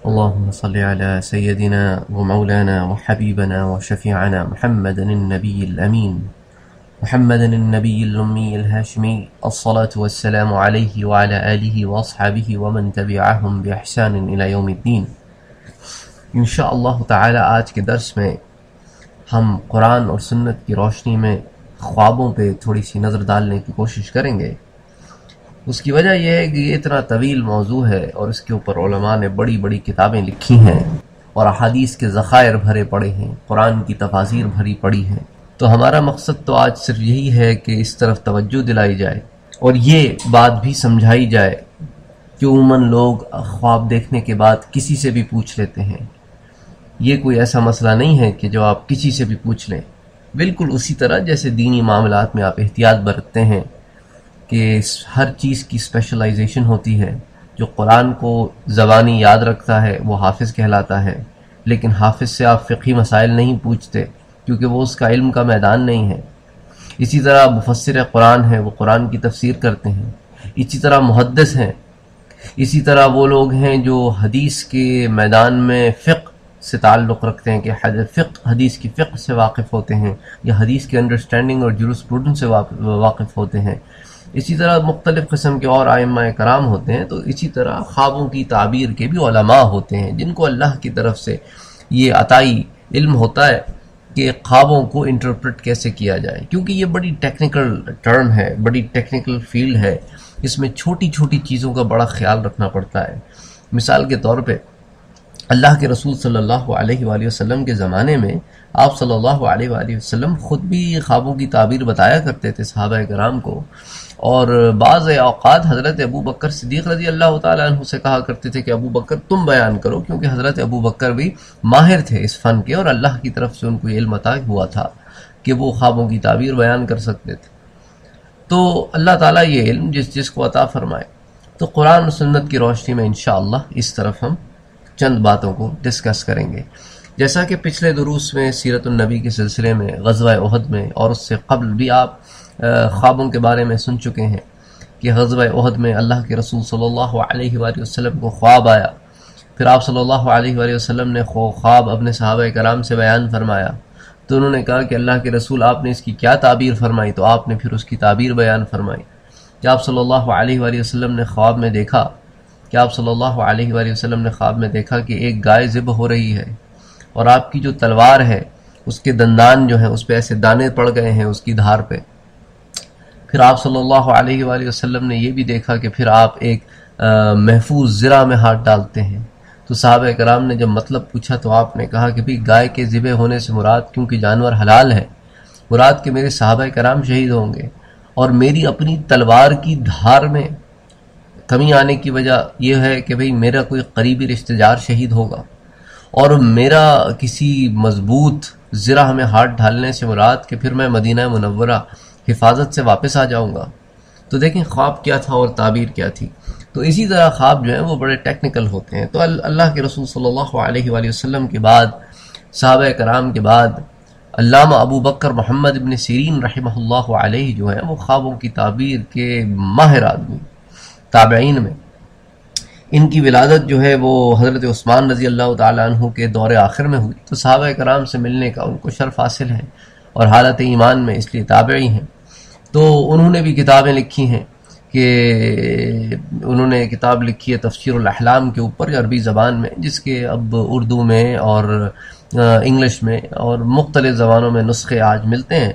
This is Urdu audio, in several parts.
اللهم صل على سيدنا ومولانا وحبيبنا وشفيعنا محمد النبي الأمين محمد النبي الأمي الهاشمي الصلاة والسلام عليه وعلى آله وأصحابه ومن تبعهم بإحسان إلى يوم الدين. انشاءاللہ تعالی آج کے درس میں ہم قرآن اور سنت کی روشنی میں خوابوں پہ تھوڑی سی نظر ڈالنے کی کوشش کریں گے. اس کی وجہ یہ ہے کہ یہ اتنا طویل موضوع ہے اور اس کے اوپر علماء نے بڑی بڑی کتابیں لکھی ہیں اور احادیث کے ذخائر بھرے پڑے ہیں، قرآن کی تفاسیر بھری پڑی ہیں. تو ہمارا مقصد تو آج صرف یہی ہے کہ اس طرف توجہ دلائی جائے اور یہ بات بھی سمجھائی جائے کہ عموماً لوگ خواب دیکھنے کے بعد کسی سے بھی پوچھ لیتے ہیں. یہ کوئی ایسا مسئلہ نہیں ہے کہ جو آپ کسی سے بھی پوچھ لیں. بالکل اسی طرح جیسے دینی معاملات میں آپ احتیاط برتتے ہیں کہ ہر چیز کی اسپیشلائزیشن ہوتی ہے. جو قرآن کو زبانی یاد رکھتا ہے وہ حافظ کہلاتا ہے، لیکن حافظ سے آپ فقہی مسائل نہیں پوچھتے کیونکہ وہ اس کا علم کا میدان نہیں ہے. اسی طرح مفسر قرآن ہے، وہ قرآن کی تفسیر کرتے ہیں. اسی طرح محدث ہیں. اسی طرح وہ لوگ ہیں جو حدیث کے میدان میں فقہ سے تعلق رکھتے ہیں کہ حدیث کی فقہ سے واقف ہوتے ہیں یا حدیث کی انڈرسٹینڈنگ اور جورسپروڈنس سے واقف ہوتے ہیں. اسی طرح مختلف قسم کے اور ائمہ کرام ہوتے ہیں. تو اسی طرح خوابوں کی تعبیر کے بھی علماء ہوتے ہیں جن کو اللہ کی طرف سے یہ عطائی علم ہوتا ہے کہ خوابوں کو انٹرپریٹ کیسے کیا جائے، کیونکہ یہ بڑی ٹیکنیکل ٹرم ہے، بڑی ٹیکنیکل فیلڈ ہے. اس میں چھوٹی چھوٹی چیزوں کا بڑا خیال رکھنا پڑتا ہے. مثال کے طور پہ اللہ کے رسول صلی اللہ علیہ وآلہ وسلم کے زمانے میں آپ صلی اللہ علیہ وآلہ وسلم خود بھی خوابوں کی تعبیر بتایا کرتے تھے صحابہ کرام کو، اور بعض اوقات حضرت ابو بکر صدیق رضی اللہ تعالیٰ عنہ سے کہا کرتے تھے کہ ابو بکر تم بیان کرو، کیونکہ حضرت ابو بکر بھی ماہر تھے اس فن کے اور اللہ کی طرف سے ان کو علم عطا ہوا تھا کہ وہ خوابوں کی تعبیر بیان کر سکتے تھے. تو اللہ تعالیٰ یہ علم جس کو عطا فرمائے. تو قرآن و سنت کی روشنی میں انشاءاللہ اس طرف ہم چند باتوں کو ڈسکس کریں گے. جیسا کہ پچھلے دروس میں سیرت النبی کے سلسلے میں غزوہ احد میں اور اس سے قبل بھی آپ خوابوں کے بارے میں سن چکے ہیں کہ غزوہ احد میں اللہ کے رسول صلی اللہ علیہ وآلہ وسلم کو خواب آیا. پھر آپ صلی اللہ علیہ وآلہ وسلم نے خواب اپنے صحابہ کرام سے بیان فرمایا. تو انہوں نے کہا کہ اللہ کے رسول آپ نے اس کی کیا تعبیر فرمائی؟ تو آپ نے پھر اس کی تعبیر بیان فرمائی کہ آپ صلی اللہ علیہ وآلہ وسلم نے خواب میں دیکھا کہ آپ صلی اللہ علیہ وآلہ وسلم نے خواب میں دیکھا کہ ایک گائے ذبح ہو رہی ہے اور آپ کی جو تلوار ہے اس کے دندان جو ہیں اس پہ ایسے دانے پڑ گئے ہیں اس کی دھار پہ. پھر آپ صلی اللہ علیہ وآلہ وسلم نے یہ بھی دیکھا کہ پھر آپ ایک محفوظ زرہ میں ہاتھ ڈالتے ہیں. تو صحابہ کرام نے جب مطلب پوچھا تو آپ نے کہا کہ بھی گائے کے ذبح ہونے سے مراد، کیونکہ جانور حلال ہے، مراد کہ میرے صحابہ کرام شہید ہوں گے اور میری اپنی تلوار کی دھار میں کمی آنے کی وجہ یہ ہے کہ بھئی میرا کوئی قریبی رشتہ دار شہید ہوگا اور میرا کسی مضبوط زرہ میں ہاتھ ڈالنے سے مراد کہ پھر میں مدینہ منورہ حفاظت سے واپس آ جاؤں گا. تو دیکھیں خواب کیا تھا اور تعبیر کیا تھی. تو اسی طرح خواب جو ہیں وہ بڑے ٹیکنیکل ہوتے ہیں. تو اللہ کے رسول صلی اللہ علیہ وآلہ وسلم کے بعد، صحابہ کرام کے بعد، علامہ ابو بکر محمد ابن سیرین رحمہ اللہ علیہ جو ہیں وہ خوابوں کی تعبیر کے ماہر آدمی تابعین میں. ان کی ولادت جو ہے وہ حضرت عثمان رضی اللہ تعالیٰ عنہ کے دور آخر میں ہوئی. تو صحابہ کرام سے ملنے کا ان کو شرف حاصل ہے اور حالت ایمان میں اس لیے تابعی ہیں. تو انہوں نے بھی کتابیں لکھی ہیں کہ انہوں نے کتاب لکھی ہے تفسیر الاحلام کے اوپر عربی زبان میں، جس کے اب اردو میں اور انگلش میں اور مختلف زبانوں میں نسخے آج ملتے ہیں.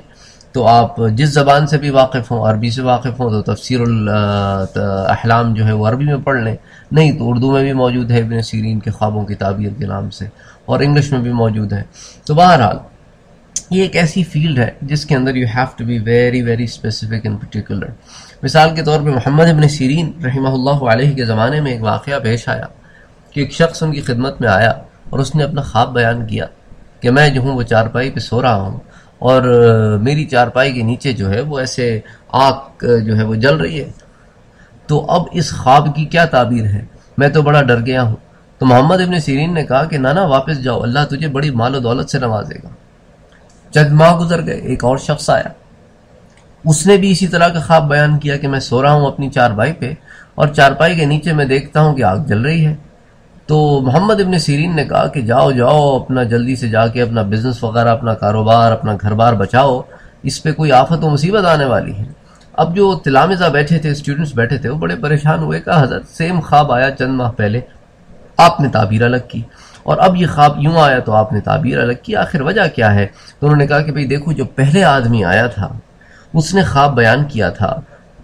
تو آپ جس زبان سے بھی واقف ہوں، عربی سے واقف ہوں تو تفسیر الاحلام جو ہے وہ عربی میں پڑھ لیں، نہیں تو اردو میں بھی موجود ہے ابن سیرین کے خوابوں کی تعبیر کے نام سے، اور انگلش میں بھی موجود ہے. تو بہرحال یہ ایک ایسی فیلڈ ہے جس کے اندر you have to be very very specific in particular. مثال کے طور پہ محمد ابن سیرین رحمہ اللہ علیہ کے زمانے میں ایک واقعہ پیش آیا کہ ایک شخص ان کی خدمت میں آیا اور اس نے اپنا خواب بیان کیا کہ میں جو ہوں وہ چارپائی پہ سو رہا ہوں اور میری چارپائی کے نیچے جو ہے وہ ایسے آگ جو ہے وہ جل رہی ہے. تو اب اس خواب کی کیا تعبیر ہے؟ میں تو بڑا ڈر گیا ہوں. تو محمد ابن سیرین نے کہا کہ نانا واپس جاؤ، اللہ تجھے بڑی مال و دولت سے نوازے گا. چند ماہ گزر گئے، ایک اور شخص آیا، اس نے بھی اسی طرح کا خواب بیان کیا کہ میں سو رہا ہوں اپنی چارپائی پہ اور چارپائی کے نیچے میں دیکھتا ہوں کہ آگ جل رہی ہے. تو محمد ابن سیرین نے کہا کہ جاؤ جاؤ اپنا جلدی سے جا کے اپنا بزنس وغیرہ، اپنا کاروبار، اپنا گھر بار بچاؤ، اس پہ کوئی آفت و مصیبت آنے والی ہے۔ اب جو تلامذہ بیٹھے تھے، اسٹوڈنٹس بیٹھے تھے، وہ بڑے پریشان ہوئے، کہا حضرت سیم خواب آیا چند ماہ پہلے، آپ نے تعبیر الگ کی، اور اب یہ خواب یوں آیا تو آپ نے تعبیر الگ کی، آخر وجہ کیا ہے؟ تو انہوں نے کہا کہ بھئی دیکھو، جو پہلے آدمی آیا تھا اس نے خواب بیان کیا تھا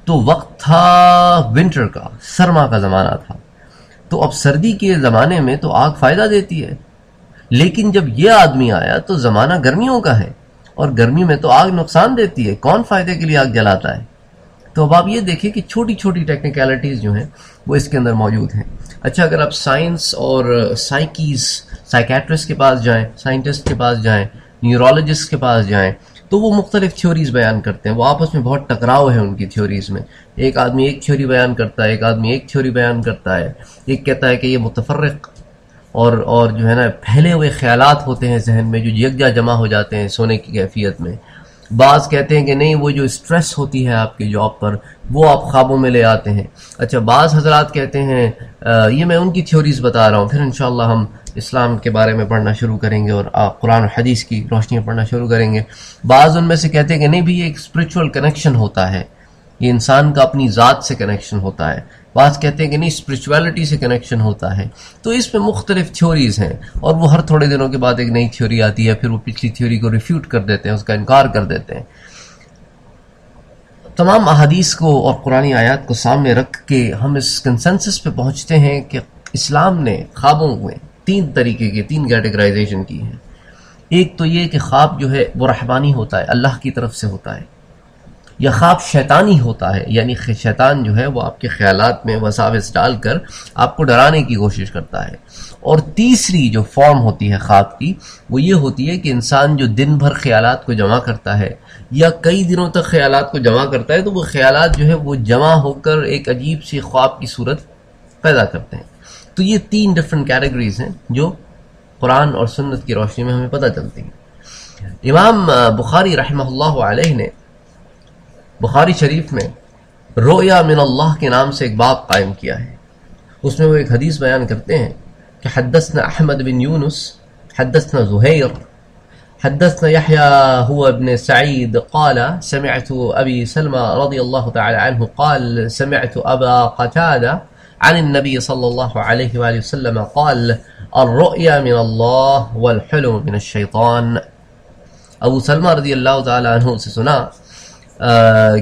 تو وقت تھا ونٹر کا، سرما کا زمانہ تھا، تو اب سردی کے زمانے میں تو آگ فائدہ دیتی ہے، لیکن جب یہ آدمی آیا تو زمانہ گرمیوں کا ہے، اور گرمی میں تو آگ نقصان دیتی ہے، کون فائدے کے لیے آگ جلاتا ہے؟ تو اب آپ یہ دیکھیں کہ چھوٹی چھوٹی ٹیکنیکلٹیز جو ہیں وہ اس کے اندر موجود ہیں۔ اچھا، اگر آپ سائنس اور سائیکیٹرسٹ کے پاس جائیں، سائنٹسٹ کے پاس جائیں، نیورولوجسٹ کے پاس جائیں، تو وہ مختلف تھیوریز بیان کرتے ہیں، وہ آپس میں بہت ٹکراؤ ہے ان کی تھیوریز میں، ایک آدمی ایک تھیوری بیان کرتا ہے، ایک آدمی ایک تھیوری بیان کرتا ہے، ایک کہتا ہے کہ یہ متفرق اور جو ہے نا پھیلے ہوئے خیالات ہوتے ہیں ذہن میں جو یکجا جمع ہو جاتے ہیں سونے کی کیفیت میں، بعض کہتے ہیں کہ نہیں، وہ جو اسٹریس ہوتی ہے آپ کی جاب پر وہ آپ خوابوں میں لے آتے ہیں۔ اچھا، بعض حضرات کہتے ہیں یہ میں ان کی تھیوریز بتا رہا ہوں، پھر انشاءاللہ ہم اسلام کے بارے میں پڑھنا شروع کریں گے اور قرآن و حدیث کی روشنی میں پڑھنا شروع کریں گے۔ بعض ان میں سے کہتے ہیں کہ نہیں بھی، یہ ایک اسپرچول کنیکشن ہوتا ہے، یہ انسان کا اپنی ذات سے کنیکشن ہوتا ہے۔ بعض کہتے ہیں کہ نہیں، اسپرچویلٹی سے کنیکشن ہوتا ہے۔ تو اس میں مختلف تھیوریز ہیں، اور وہ ہر تھوڑے دنوں کے بعد ایک نئی تھیوری آتی ہے، پھر وہ پچھلی تھیوری کو ریفیوٹ کر دیتے ہیں، اس کا انکار کر دیتے ہیں۔ تمام احادیث کو اور قرآنی آیات کو سامنے رکھ کے ہم اس کنسنسس پہ پہنچتے ہیں کہ اسلام نے خوابوں میں تین طریقے کی، تین کیٹیگرائزیشن کی ہے۔ ایک تو یہ کہ خواب جو ہے وہ رحمانی ہوتا ہے، اللہ کی طرف سے ہوتا ہے، یا خواب شیطانی ہوتا ہے، یعنی شیطان جو ہے وہ آپ کے خیالات میں وساوس ڈال کر آپ کو ڈرانے کی کوشش کرتا ہے۔ اور تیسری جو فارم ہوتی ہے خواب کی، وہ یہ ہوتی ہے کہ انسان جو دن بھر خیالات کو جمع کرتا ہے یا کئی دنوں تک خیالات کو جمع کرتا ہے، تو وہ خیالات جو ہے وہ جمع ہو کر ایک عجیب سی خواب کی صورت پیدا کرتے ہیں۔ تو یہ تین ڈفرنٹ کیٹیگریز ہیں جو قرآن اور سنت کی روشنی میں ہمیں پتہ چلتی ہیں۔ امام بخاری رحمہ اللہ علیہ نے بخاری شریف میں رؤیا من اللہ کے نام سے ایک باب قائم کیا ہے۔ اس میں وہ ایک حدیث بیان کرتے ہیں کہ حدثنا احمد بن یونس حدثنا زہیر حدثنا يحيى هو ابن سعيد قال سمعت أبي سلمى رضي الله تعالى عنه قال سمعت أبا قتادة عن النبي صلى الله عليه وآله وسلم قال الرؤيا من الله والحلم من الشيطان۔ ابو سلمہ رضی اللہ تعالیٰ عنہ سے سنا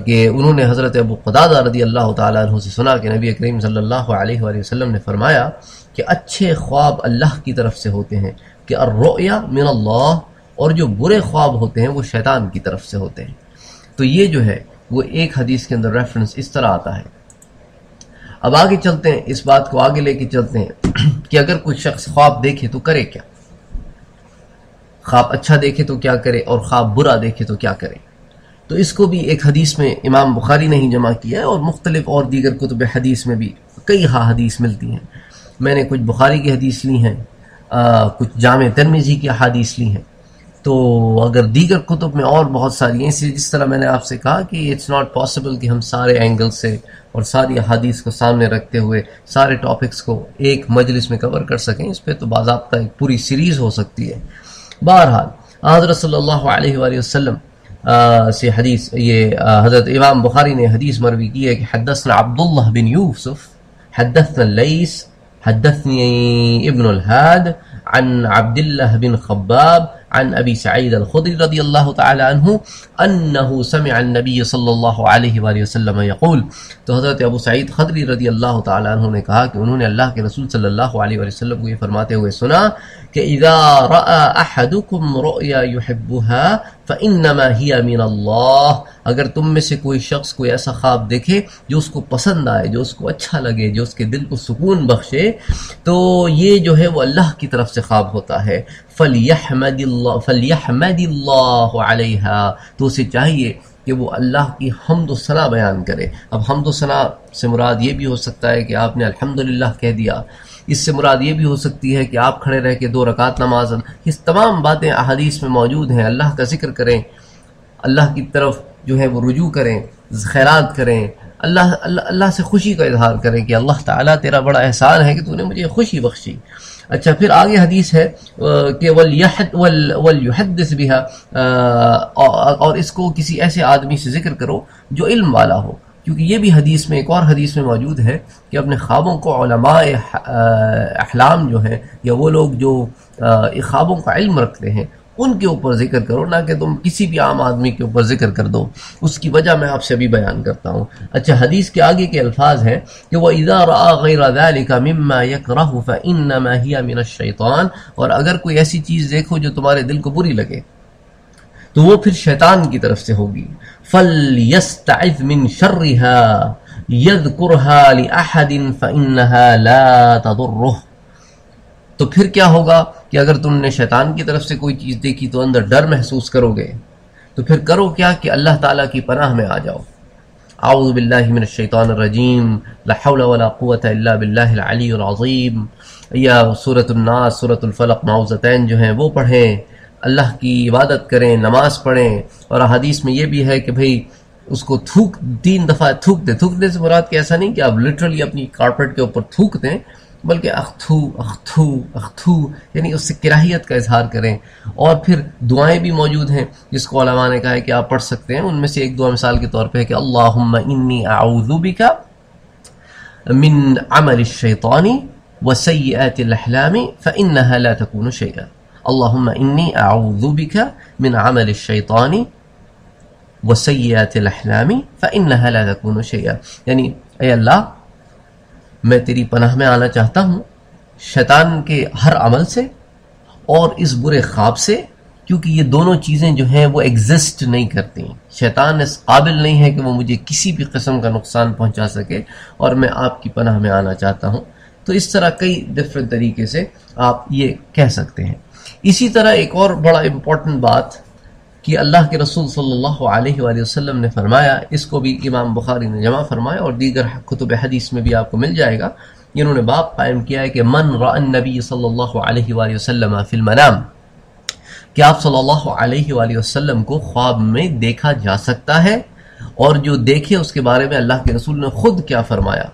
کہ انہوں نے حضرت ابو قتادہ رضی اللہ تعالیٰ عنہ سے سنا کہ نبی کریم صلی اللہ علیہ وآلہ وسلم نے فرمایا کہ اچھے خواب اللہ کی طرف سے ہوتے ہیں، کہ الرؤیا من اللہ، اور جو برے خواب ہوتے ہیں وہ شیطان کی طرف سے ہوتے ہیں۔ تو یہ جو ہے وہ ایک حدیث کے اندر ریفرنس اس طرح آتا ہے۔ اب آگے چلتے ہیں، اس بات کو آگے لے کے چلتے ہیں کہ اگر کوئی شخص خواب دیکھے تو کرے کیا، خواب اچھا دیکھے تو کیا کرے، اور خواب برا دیکھے تو کیا کرے۔ تو اس کو بھی ایک حدیث میں امام بخاری نے ہی جمع کیا ہے، اور مختلف اور دیگر کتب حدیث میں بھی کئی حدیث ملتی ہیں۔ میں نے کچھ بخاری کی حدیث لی ہیں، کچھ جامع ترمذی کی حدیث لی ہیں، تو اگر دیگر کتب میں اور بہت ساری ہیں، جس طرح میں نے آپ سے کہا کہ اٹس ناٹ پاسبل کہ ہم سارے اینگل سے اور ساری حدیث کو سامنے رکھتے ہوئے سارے ٹاپکس کو ایک مجلس میں کور کر سکیں، اس پہ تو باضابطہ ایک پوری سیریز ہو سکتی ہے۔ بہرحال حضرت صلی اللہ علیہ وآلہ وسلم سے حدیث، یہ حضرت امام بخاری نے حدیث مروی کی ہے کہ حدثنا عبداللہ بن یوسف حدثنا اللیث حدثني ابن الهاد عن عبد الله بن خباب عن أبي سعيد الخدري رضي الله تعالى عنه أنه سمع النبي صلى الله عليه وآله وسلم يقول، تو حضرت ابو سعید خدری رضی اللہ تعالی عنہ نے کہا کہ انہوں نے اللہ کے رسول صلی اللہ علیہ وآلہ وسلم کو یہ فرماتے ہوئے سنا کہ اذا رأى احدكم رؤيا يحبها فانما هي من اللہ، اگر تم میں سے کوئی شخص کوئی ایسا خواب دیکھے جو اس کو پسند آئے، جو اس کو اچھا لگے، جو اس کے دل کو سکون بخشے، تو یہ جو ہے وہ اللہ کی طرف سے خواب ہوتا ہے۔ فَلْيَحْمَدِ اللَّهُ عَلَيْهَا، تو اسے چاہیے کہ وہ اللہ کی حمد و ثنا بیان کرے۔ اب حمد و ثنا سے مراد یہ بھی ہو سکتا ہے کہ آپ نے الحمدللہ کہہ دیا، اس سے مراد یہ بھی ہو سکتی ہے کہ آپ کھڑے رہ کے 2 رکعت نماز، اس تمام باتیں احادیث میں موجود ہیں۔ اللہ کا ذکر کریں، اللہ کی طرف جو ہے وہ رجوع کریں، خیرات کریں، اللہ سے خوشی کا اظہار کریں کہ اللہ تعالیٰ تیرا بڑا احسان ہے کہ تو نے مجھے خوشی بخشی۔ اچھا پھر آگے حدیث ہے کہ وَلْيُحَدِّثْ بِهَا، اور اس کو کسی ایسے آدمی سے ذکر کرو جو علم والا ہو، کیونکہ یہ بھی حدیث میں ایک اور حدیث میں موجود ہے کہ اپنے خوابوں کو علماء احلام جو ہیں یا وہ لوگ جو خوابوں کا علم رکھتے ہیں ان کے اوپر ذکر کرو، نہ کہ تم کسی بھی عام آدمی کے اوپر ذکر کر دو۔ اس کی وجہ میں آپ سے ابھی بیان کرتا ہوں۔ اچھا حدیث کے آگے کے الفاظ ہیں کہ وَإِذَا رَأَى غَيْرَ ذَلِكَ مِمَّا يَكْرَهُ فَإِنَّمَا هِيَ مِنَ الشَّيْطَانِ، اور اگر کوئی ایسی چیز دیکھو جو تمہارے دل کو بری لگے تو وہ پھر شیطان کی طرف سے ہوگی۔ فَلْيَسْتَعِذْ مِنْ شَرِّهَا يَذْكُرْهَا لِأَحَدٍ فَإِنَّهَا لَا تَضُرُّهُ، تو پھر کیا ہوگا کہ اگر تم نے شیطان کی طرف سے کوئی چیز دیکھی تو اندر ڈر محسوس کرو گے، تو پھر کرو کیا کہ اللہ تعالیٰ کی پناہ میں آ جاؤ۔ اعوذ باللہ من الشیطان الرجیم، لا حول ولا قوة الا باللہ العلی العظیم، یا سورۃ الناس، سورۃ الفلق، معوذتین جو ہیں وہ پڑھیں، اللہ کی عبادت کریں، نماز پڑھیں۔ اور حدیث میں یہ بھی ہے کہ بھئی اس کو 3 دفعہ تھوکنے سے مراد کہ ایسا نہیں کہ آپ لٹرلی اپنی کارپیٹ کے اوپر تھوک دیں، بلکہ اختو اختو اختو، یعنی اس سے کراہیت کا اظہار کریں۔ اور پھر دعائیں بھی موجود ہیں جس کو علماء نے کہا ہے کہ آپ پڑھ سکتے ہیں، ان میں سے ایک دعا مثال کے طور پہ ہے کہ اللہم انی اعوذ بک من عمل الشیطان وسیئات الاحلام فانها لا تكون شیئا، اللہم انی اعوذ بک من عمل الشیطان وسیئات الاحلام فانها لا تكون شیئا، یعنی اے اللہ میں تیری پناہ میں آنا چاہتا ہوں شیطان کے ہر عمل سے اور اس برے خواب سے، کیونکہ یہ دونوں چیزیں جو ہیں وہ ایگزسٹ نہیں کرتی، شیطان اس قابل نہیں ہے کہ وہ مجھے کسی بھی قسم کا نقصان پہنچا سکے، اور میں آپ کی پناہ میں آنا چاہتا ہوں۔ تو اس طرح کئی ڈفرینٹ طریقے سے آپ یہ کہہ سکتے ہیں۔ اسی طرح ایک اور بڑا امپورٹنٹ بات کہ اللہ کے رسول صلی اللہ علیہ وآلہ وسلم نے فرمایا، اس کو بھی امام بخاری نے جمع فرمایا اور دیگر کتب حدیث میں بھی آپ کو مل جائے گا، انہوں نے باب قائم کیا ہے کہ من رأى النبی صلی اللہ علیہ وآلہ وسلم فی المنام، کہ آپ صلی اللہ علیہ وآلہ وسلم کو خواب میں دیکھا جا سکتا ہے، اور جو دیکھے اس کے بارے میں اللہ کے رسول نے خود کیا فرمایا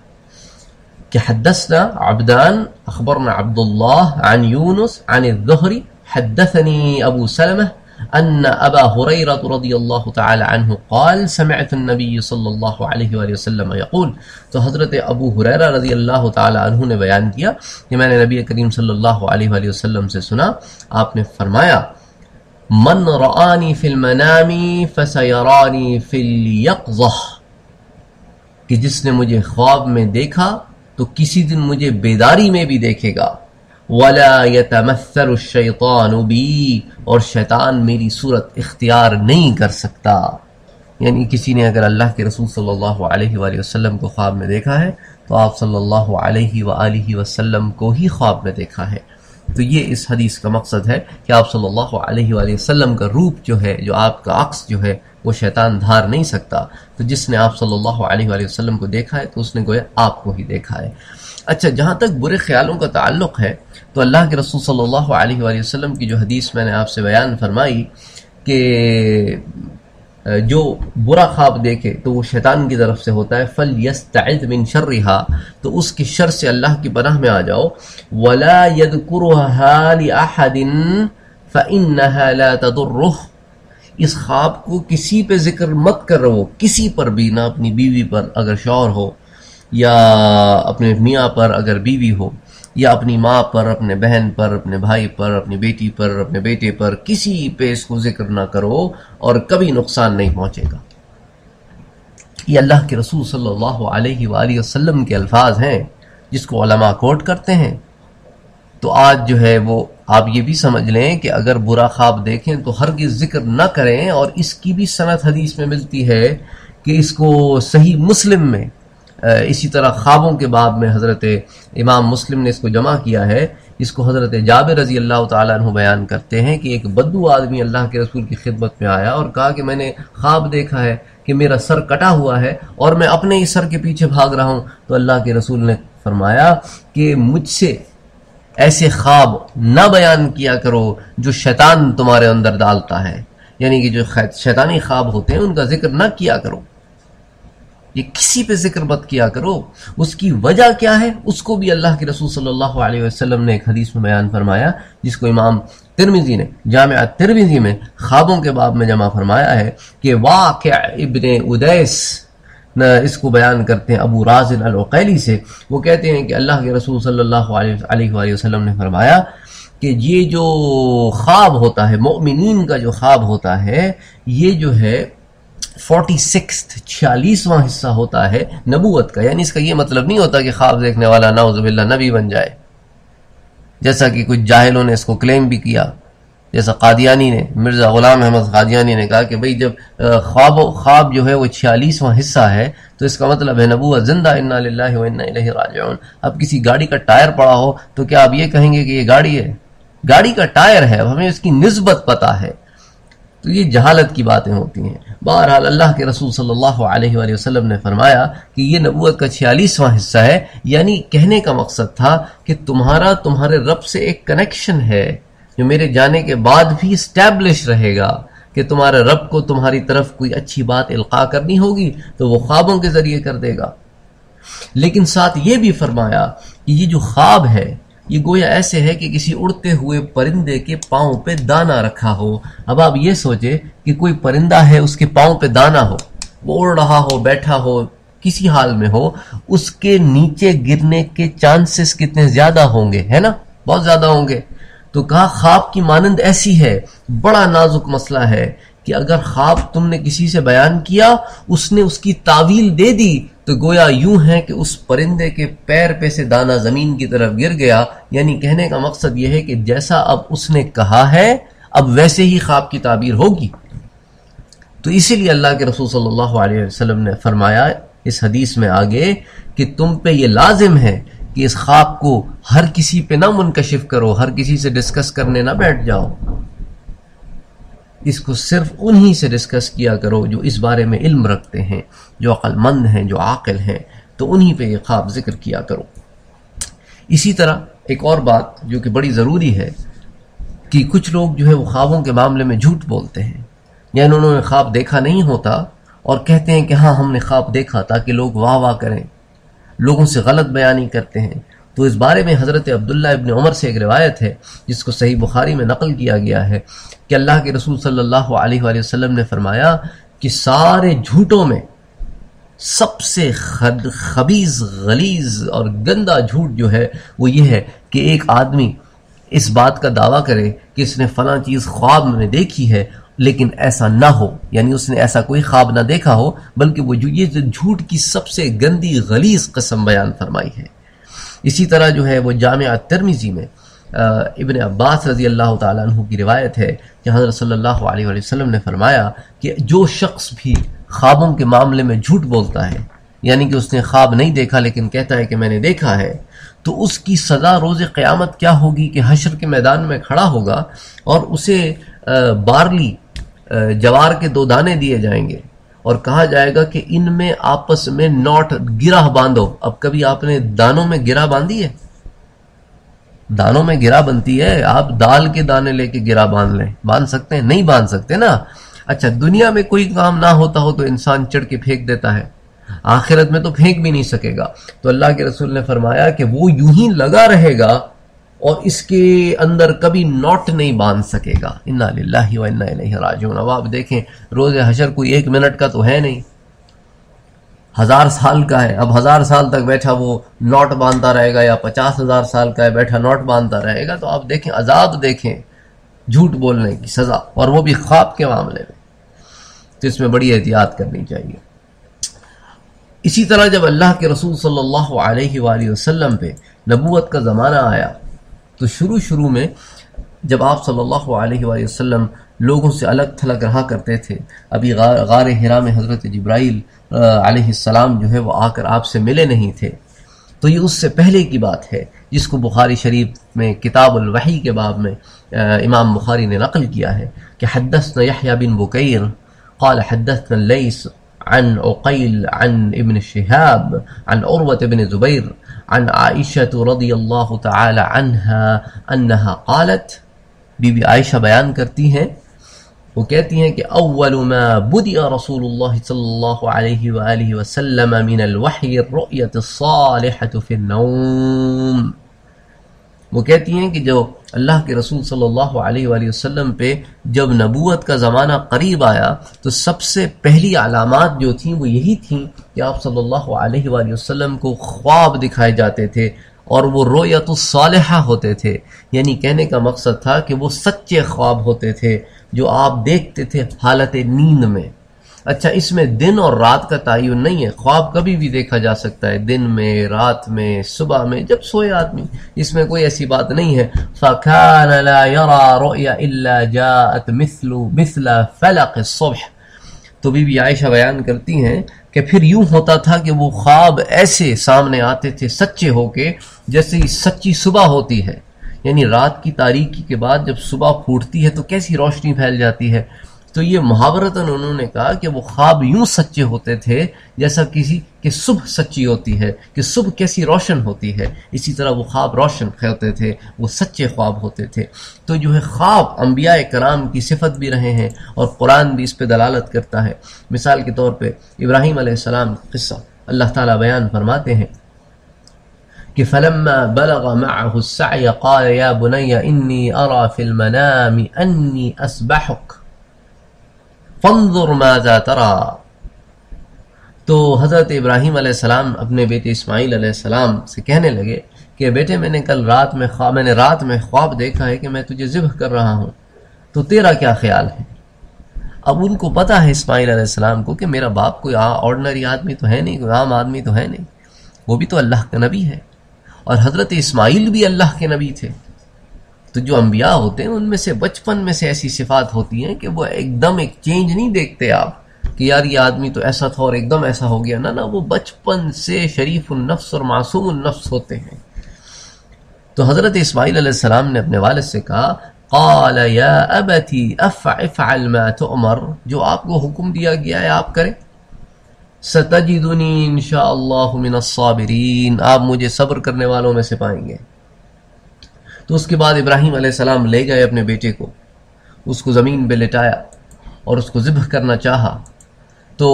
کہ حدثنا عبدان اخبرنا عبداللہ عن یونس عن الزہری حدثني ابو سلمہ ان ابا ہریرہ رضی اللہ تعالی عنہ قال سمعت النبی صلی اللہ علیہ وآلہ وسلم یقول، تو حضرت ابو ہریرہ رضی اللہ تعالی عنہ نے بیان کیا کہ میں نے نبی کریم صلی اللہ علیہ وآلہ وسلم سے سنا، آپ نے فرمایا من رآنی فی المنام فسیرانی فی الیقظہ، کہ جس نے مجھے خواب میں دیکھا تو کسی دن مجھے بیداری میں بھی دیکھے گا، وَلَا يَتَمَثَّلُ الشَّيْطَانُ بِي، اور شیطان میری صورت اختیار نہیں کر سکتا۔ یعنی کسی نے اگر اللہ کے رسول صلی اللہ علیہ وآلہ وسلم کو خواب میں دیکھا ہے تو آپ صلی اللہ علیہ وآلہ وسلم کو ہی خواب میں دیکھا ہے۔ تو یہ اس حدیث کا مقصد ہے کہ آپ صلی اللہ علیہ وآلہ وسلم کا روپ جو ہے، جو آپ کا عکس جو ہے، وہ شیطان دھار نہیں سکتا۔ تو جس نے آپ صلی اللہ علیہ وآلہ وسلم کو دیکھا ہے تو اس نے گویا آپ کو ہی دیکھا ہے۔ اچھا جہاں تک برے خیالوں کا تعلق ہے تو اللہ کے رسول صلی اللہ علیہ وآلہ وسلم کی جو حدیث میں نے آپ سے بیان فرمائی کہ جو برا خواب دیکھے تو وہ شیطان کی طرف سے ہوتا ہے، فَلْيَسْتَعِذْ مِنْ شَرِّهَا، تو اس کی شر سے اللہ کی پناہ میں آ جاؤ، وَلَا يَذْكُرُهَا لِأَحَدٍ فَإِنَّهَا لَا تَضُرُّهُ، اس خواب کو کسی پہ ذکر مت کرو، کسی پر بھی، نہ اپنی بیوی پر اگر شوہر ہو، یا اپنے میاں پر اگر بیوی ہو، یا اپنی ماں پر، اپنے بہن پر، اپنے بھائی پر، اپنی بیٹی پر، اپنے بیٹے پر، کسی پہ اس کو ذکر نہ کرو اور کبھی نقصان نہیں پہنچے گا۔ یہ اللہ کے رسول صلی اللہ علیہ وآلہ وسلم کے الفاظ ہیں جس کو علماء کوٹ کرتے ہیں۔ تو آج جو ہے وہ آپ یہ بھی سمجھ لیں کہ اگر برا خواب دیکھیں تو ہرگز ذکر نہ کریں، اور اس کی بھی سند حدیث میں ملتی ہے کہ اس کو صحیح مسلم میں، اسی طرح خوابوں کے باب میں حضرت امام مسلم نے اس کو جمع کیا ہے، اس کو حضرت جابر رضی اللہ تعالیٰ عنہ بیان کرتے ہیں کہ ایک بدو آدمی اللہ کے رسول کی خدمت میں آیا اور کہا کہ میں نے خواب دیکھا ہے کہ میرا سر کٹا ہوا ہے اور میں اپنے ہی سر کے پیچھے بھاگ رہا ہوں۔ تو اللہ کے رسول نے فرمایا کہ مجھ سے ایسے خواب نہ بیان کیا کرو جو شیطان تمہارے اندر ڈالتا ہے، یعنی کہ جو شیطانی خواب ہوتے ہیں ان کا ذکر نہ کیا کرو۔ یہ کسی پہ ذکر مت کیا کرو. اس کی وجہ کیا ہے اس کو بھی اللہ کے رسول صلی اللہ علیہ وسلم نے ایک حدیث میں بیان فرمایا، جس کو امام ترمذی نے جامع ترمذی میں خوابوں کے باب میں جمع فرمایا ہے کہ واقع ابن ادیس اس کو بیان کرتے ہیں ابو رازل العقیلی سے. وہ کہتے ہیں کہ اللہ کے رسول صلی اللہ علیہ وآلہ وسلم نے فرمایا کہ یہ جو خواب ہوتا ہے، مؤمنین کا جو خواب ہوتا ہے، یہ جو ہے 46واں حصہ ہوتا ہے نبوت کا. یعنی اس کا یہ مطلب نہیں ہوتا کہ خواب دیکھنے والا نعوذ باللہ نبی بن جائے، جیسا کہ کچھ جاہلوں نے اس کو کلیم بھی کیا. جیسا قادیانی نے، مرزا غلام احمد قادیانی نے کہا کہ بھئی جب خواب جو ہے وہ 46واں حصہ ہے تو اس کا مطلب ہے نبوت زندہ. انا للہ و انا الیہ راجعون. اب کسی گاڑی کا ٹائر پڑا ہو تو کیا آپ یہ کہیں گے کہ یہ گاڑی ہے؟ گاڑی کا ٹائر ہے، اب ہمیں اس کی نسبت پتہ ہے. تو یہ جہالت کی باتیں ہوتی ہیں. بہرحال اللہ کے رسول صلی اللہ علیہ وآلہ وسلم نے فرمایا کہ یہ نبوت کا 46واں حصہ ہے. یعنی کہنے کا مقصد تھا کہ تمہارے رب سے ایک کنیکشن ہے جو میرے جانے کے بعد بھی اسٹیبلش رہے گا، کہ تمہارے رب کو تمہاری طرف کوئی اچھی بات القاء کرنی ہوگی تو وہ خوابوں کے ذریعے کر دے گا. لیکن ساتھ یہ بھی فرمایا کہ یہ جو خواب ہے یہ گویا ایسے ہے کہ کسی اڑتے ہوئے پرندے کے پاؤں پہ دانا رکھا ہو. اب آپ یہ سوچے کہ کوئی پرندہ ہے، اس کے پاؤں پہ دانا ہو، وہ اڑ رہا ہو، بیٹھا ہو، کسی حال میں ہو، اس کے نیچے گرنے کے چانسز کتنے زیادہ ہوں گے، ہے نا؟ بہت زیادہ ہوں گے. تو کہا خواب کی مانند ایسی ہے. بڑا نازک مسئلہ ہے کہ اگر خواب تم نے کسی سے بیان کیا، اس نے اس کی تعویل دے دی، تو گویا یوں ہے کہ اس پرندے کے پیر پہ سے دانا زمین کی طرف گر گیا. یعنی کہنے کا مقصد یہ ہے کہ جیسا اب اس نے کہا ہے اب ویسے ہی خواب کی تعبیر ہوگی. تو اسی لیے اللہ کے رسول صلی اللہ علیہ وسلم نے فرمایا اس حدیث میں آگے کہ تم پہ یہ لازم ہے کہ اس خواب کو ہر کسی پہ نہ منکشف کرو، ہر کسی سے ڈسکس کرنے نہ بیٹھ جاؤ. اس کو صرف انہی سے ڈسکس کیا کرو جو اس بارے میں علم رکھتے ہیں، جو عقل مند ہیں، جو عاقل ہیں. تو انہی پہ یہ خواب ذکر کیا کرو. اسی طرح ایک اور بات جو کہ بڑی ضروری ہے کہ کچھ لوگ جو ہے وہ خوابوں کے معاملے میں جھوٹ بولتے ہیں. یعنی انہوں نے خواب دیکھا نہیں ہوتا اور کہتے ہیں کہ ہاں ہم نے خواب دیکھا تاکہ لوگ واہ واہ کریں، لوگوں سے غلط بیانی کرتے ہیں. تو اس بارے میں حضرت عبداللہ ابن عمر سے ایک روایت ہے جس کو صحیح بخاری میں نقل کیا گیا ہے کہ اللہ کے رسول صلی اللہ علیہ وآلہ وسلم نے فرمایا کہ سارے جھوٹوں میں سب سے خبیث، غلیظ اور گندا جھوٹ جو ہے وہ یہ ہے کہ ایک آدمی اس بات کا دعویٰ کرے کہ اس نے فلاں چیز خواب میں دیکھی ہے لیکن ایسا نہ ہو. یعنی اس نے ایسا کوئی خواب نہ دیکھا ہو، بلکہ وہ یہ جھوٹ کی سب سے گندی غلیظ قسم بیان فرمائی ہے. اسی طرح جو ہے وہ جامع ترمذی میں ابن عباس رضی اللہ تعالیٰ عنہ کی روایت ہے کہ حضرت صلی اللہ علیہ وآلہ وسلم نے فرمایا کہ جو شخص بھی خوابوں کے معاملے میں جھوٹ بولتا ہے، یعنی کہ اس نے خواب نہیں دیکھا لیکن کہتا ہے کہ میں نے دیکھا ہے، تو اس کی سزا روز قیامت کیا ہوگی کہ حشر کے میدان میں کھڑا ہوگا اور اسے بارلی جوار کے 2 دانے دیے جائیں گے اور کہا جائے گا کہ ان میں آپس میں نوٹ گرہ باندھو. اب کبھی آپ نے دانوں میں گرہ باندھی ہے؟ دانوں میں گرہ بنتی ہے، آپ دال کے دانے لے کے گرہ باندھ لیں، باندھ سکتے ہیں؟ نہیں باندھ سکتے نا. اچھا دنیا میں کوئی کام نہ ہوتا ہو تو انسان چڑھ کے پھینک دیتا ہے، آخرت میں تو پھینک بھی نہیں سکے گا. تو اللہ کے رسول نے فرمایا کہ وہ یوں ہی لگا رہے گا اور اس کے اندر کبھی نوٹ نہیں باندھ سکے گا. انا للہ و انا الیہ راجعون. اب آپ دیکھیں روز حشر کوئی 1 منٹ کا تو ہے نہیں، 1000 سال کا ہے. اب 1000 سال تک بیٹھا وہ نوٹ باندھتا رہے گا، یا 50,000 سال کا ہے بیٹھا نوٹ باندھتا رہے گا. تو آپ دیکھیں عذاب، دیکھیں جھوٹ بولنے کی سزا، اور وہ بھی خواب کے معاملے میں. تو اس میں بڑی احتیاط کرنی چاہیے. اسی طرح جب اللہ کے رسول صلی اللہ علیہ وآلہ وسلم پہ نبوت کا زمانہ آیا تو شروع میں جب آپ صلی اللہ علیہ وآلہ وسلم لوگوں سے الگ تھلگ رہا کرتے تھے، ابھی غار حرا میں حضرت جبرائیل علیہ السلام جو ہے وہ آ کر آپ سے ملے نہیں تھے. تو یہ اس سے پہلے کی بات ہے جس کو بخاری شریف میں کتاب الوحی کے باب میں امام بخاری نے نقل کیا ہے کہ حدثنا یحییٰ بن بکیر قال حدثنا اللیث عن عقیل عن ابن شہاب عن عروة بن زبیر عن عائشة رضی اللہ تعالی عنہا انہا قالت. بی بی عائشہ بیان کرتی ہیں وہ کہتی ہیں کہ اول ما بدأ رسول اللہ صلی اللہ علیہ وآلہ وسلم من الوحی الرؤیت الصالحة فی النوم. وہ کہتی ہیں کہ جو اللہ کے رسول صلی اللہ علیہ وآلہ وسلم پہ جب نبوت کا زمانہ قریب آیا تو سب سے پہلی علامات جو تھیں وہ یہی تھیں کہ آپ صلی اللہ علیہ وآلہ وسلم کو خواب دکھائے جاتے تھے اور وہ رؤیت الصالحہ ہوتے تھے. یعنی کہنے کا مقصد تھا کہ وہ سچے خواب ہوتے تھے جو آپ دیکھتے تھے حالت نیند میں. اچھا، اس میں دن اور رات کا تعین نہیں ہے، خواب کبھی بھی دیکھا جا سکتا ہے، دن میں، رات میں، صبح میں، جب سوئے آدمی، اس میں کوئی ایسی بات نہیں ہے. فَكَانَ لَا يَرَى رُؤْيَا إِلَّا جَاءَتْ مِثْلَ فَلَقِ الصُّبْحِ. تو بی بی عائشہ بیان کرتی ہیں کہ پھر یوں ہوتا تھا کہ وہ خواب ایسے سامنے آتے تھے سچے ہو کے جیسے ہی سچی صبح ہوتی ہے. یعنی رات کی تاریکی کے بعد جب صبح پھوٹتی ہے تو کیسی روشنی پھیل جاتی ہے. تو یہ محاورتاً انہوں نے کہا کہ وہ خواب یوں سچے ہوتے تھے جیسا کسی کہ صبح سچی ہوتی ہے، کہ صبح کیسی روشن ہوتی ہے، اسی طرح وہ خواب روشن ہوتے تھے، وہ سچے خواب ہوتے تھے. تو جو ہے خواب انبیاء کرام کی صفت بھی رہے ہیں اور قرآن بھی اس پہ دلالت کرتا ہے. مثال کے طور پہ ابراہیم علیہ السلام کا قصہ اللہ تعالیٰ بیان فرماتے ہیں کہ فلما بلغ معه السعي قال يا بني إني أرى في المنام أني أسبحك فانظر ماذا ترى. تو حضرت ابراہیم علیہ السلام اپنے بیٹے اسماعیل علیہ السلام سے کہنے لگے کہ بیٹے میں نے رات میں خواب دیکھا ہے کہ میں تجھے ذبح کر رہا ہوں، تو تیرا کیا خیال ہے؟ اب ان کو پتا ہے اسماعیل علیہ السلام کو کہ میرا باپ کوئی آرڈنری آدمی تو ہے نہیں، کوئی عام آدمی تو ہے نہیں، وہ بھی تو اللہ کا نبی ہے، اور حضرت اسماعیل بھی اللہ کے نبی تھے. تو جو انبیاء ہوتے ہیں ان میں سے بچپن میں سے ایسی صفات ہوتی ہیں کہ وہ ایک دم ایک چینج نہیں دیکھتے آپ کہ یار یہ آدمی تو ایسا تھا اور ایک دم ایسا ہو گیا. نہ وہ بچپن سے شریف النفس اور معصوم النفس ہوتے ہیں. تو حضرت اسماعیل علیہ السلام نے اپنے والد سے کہا قال یا ابتی افعل ما تؤمر، جو آپ کو حکم دیا گیا ہے آپ کریں. ستجدنی انشاءاللہ من الصابرین، آپ مجھے صبر کرنے والوں میں سے پائیں گے. تو اس کے بعد ابراہیم علیہ السلام لے گئے اپنے بیٹے کو، اس کو زمین پہ لٹایا اور اس کو ذبح کرنا چاہا. تو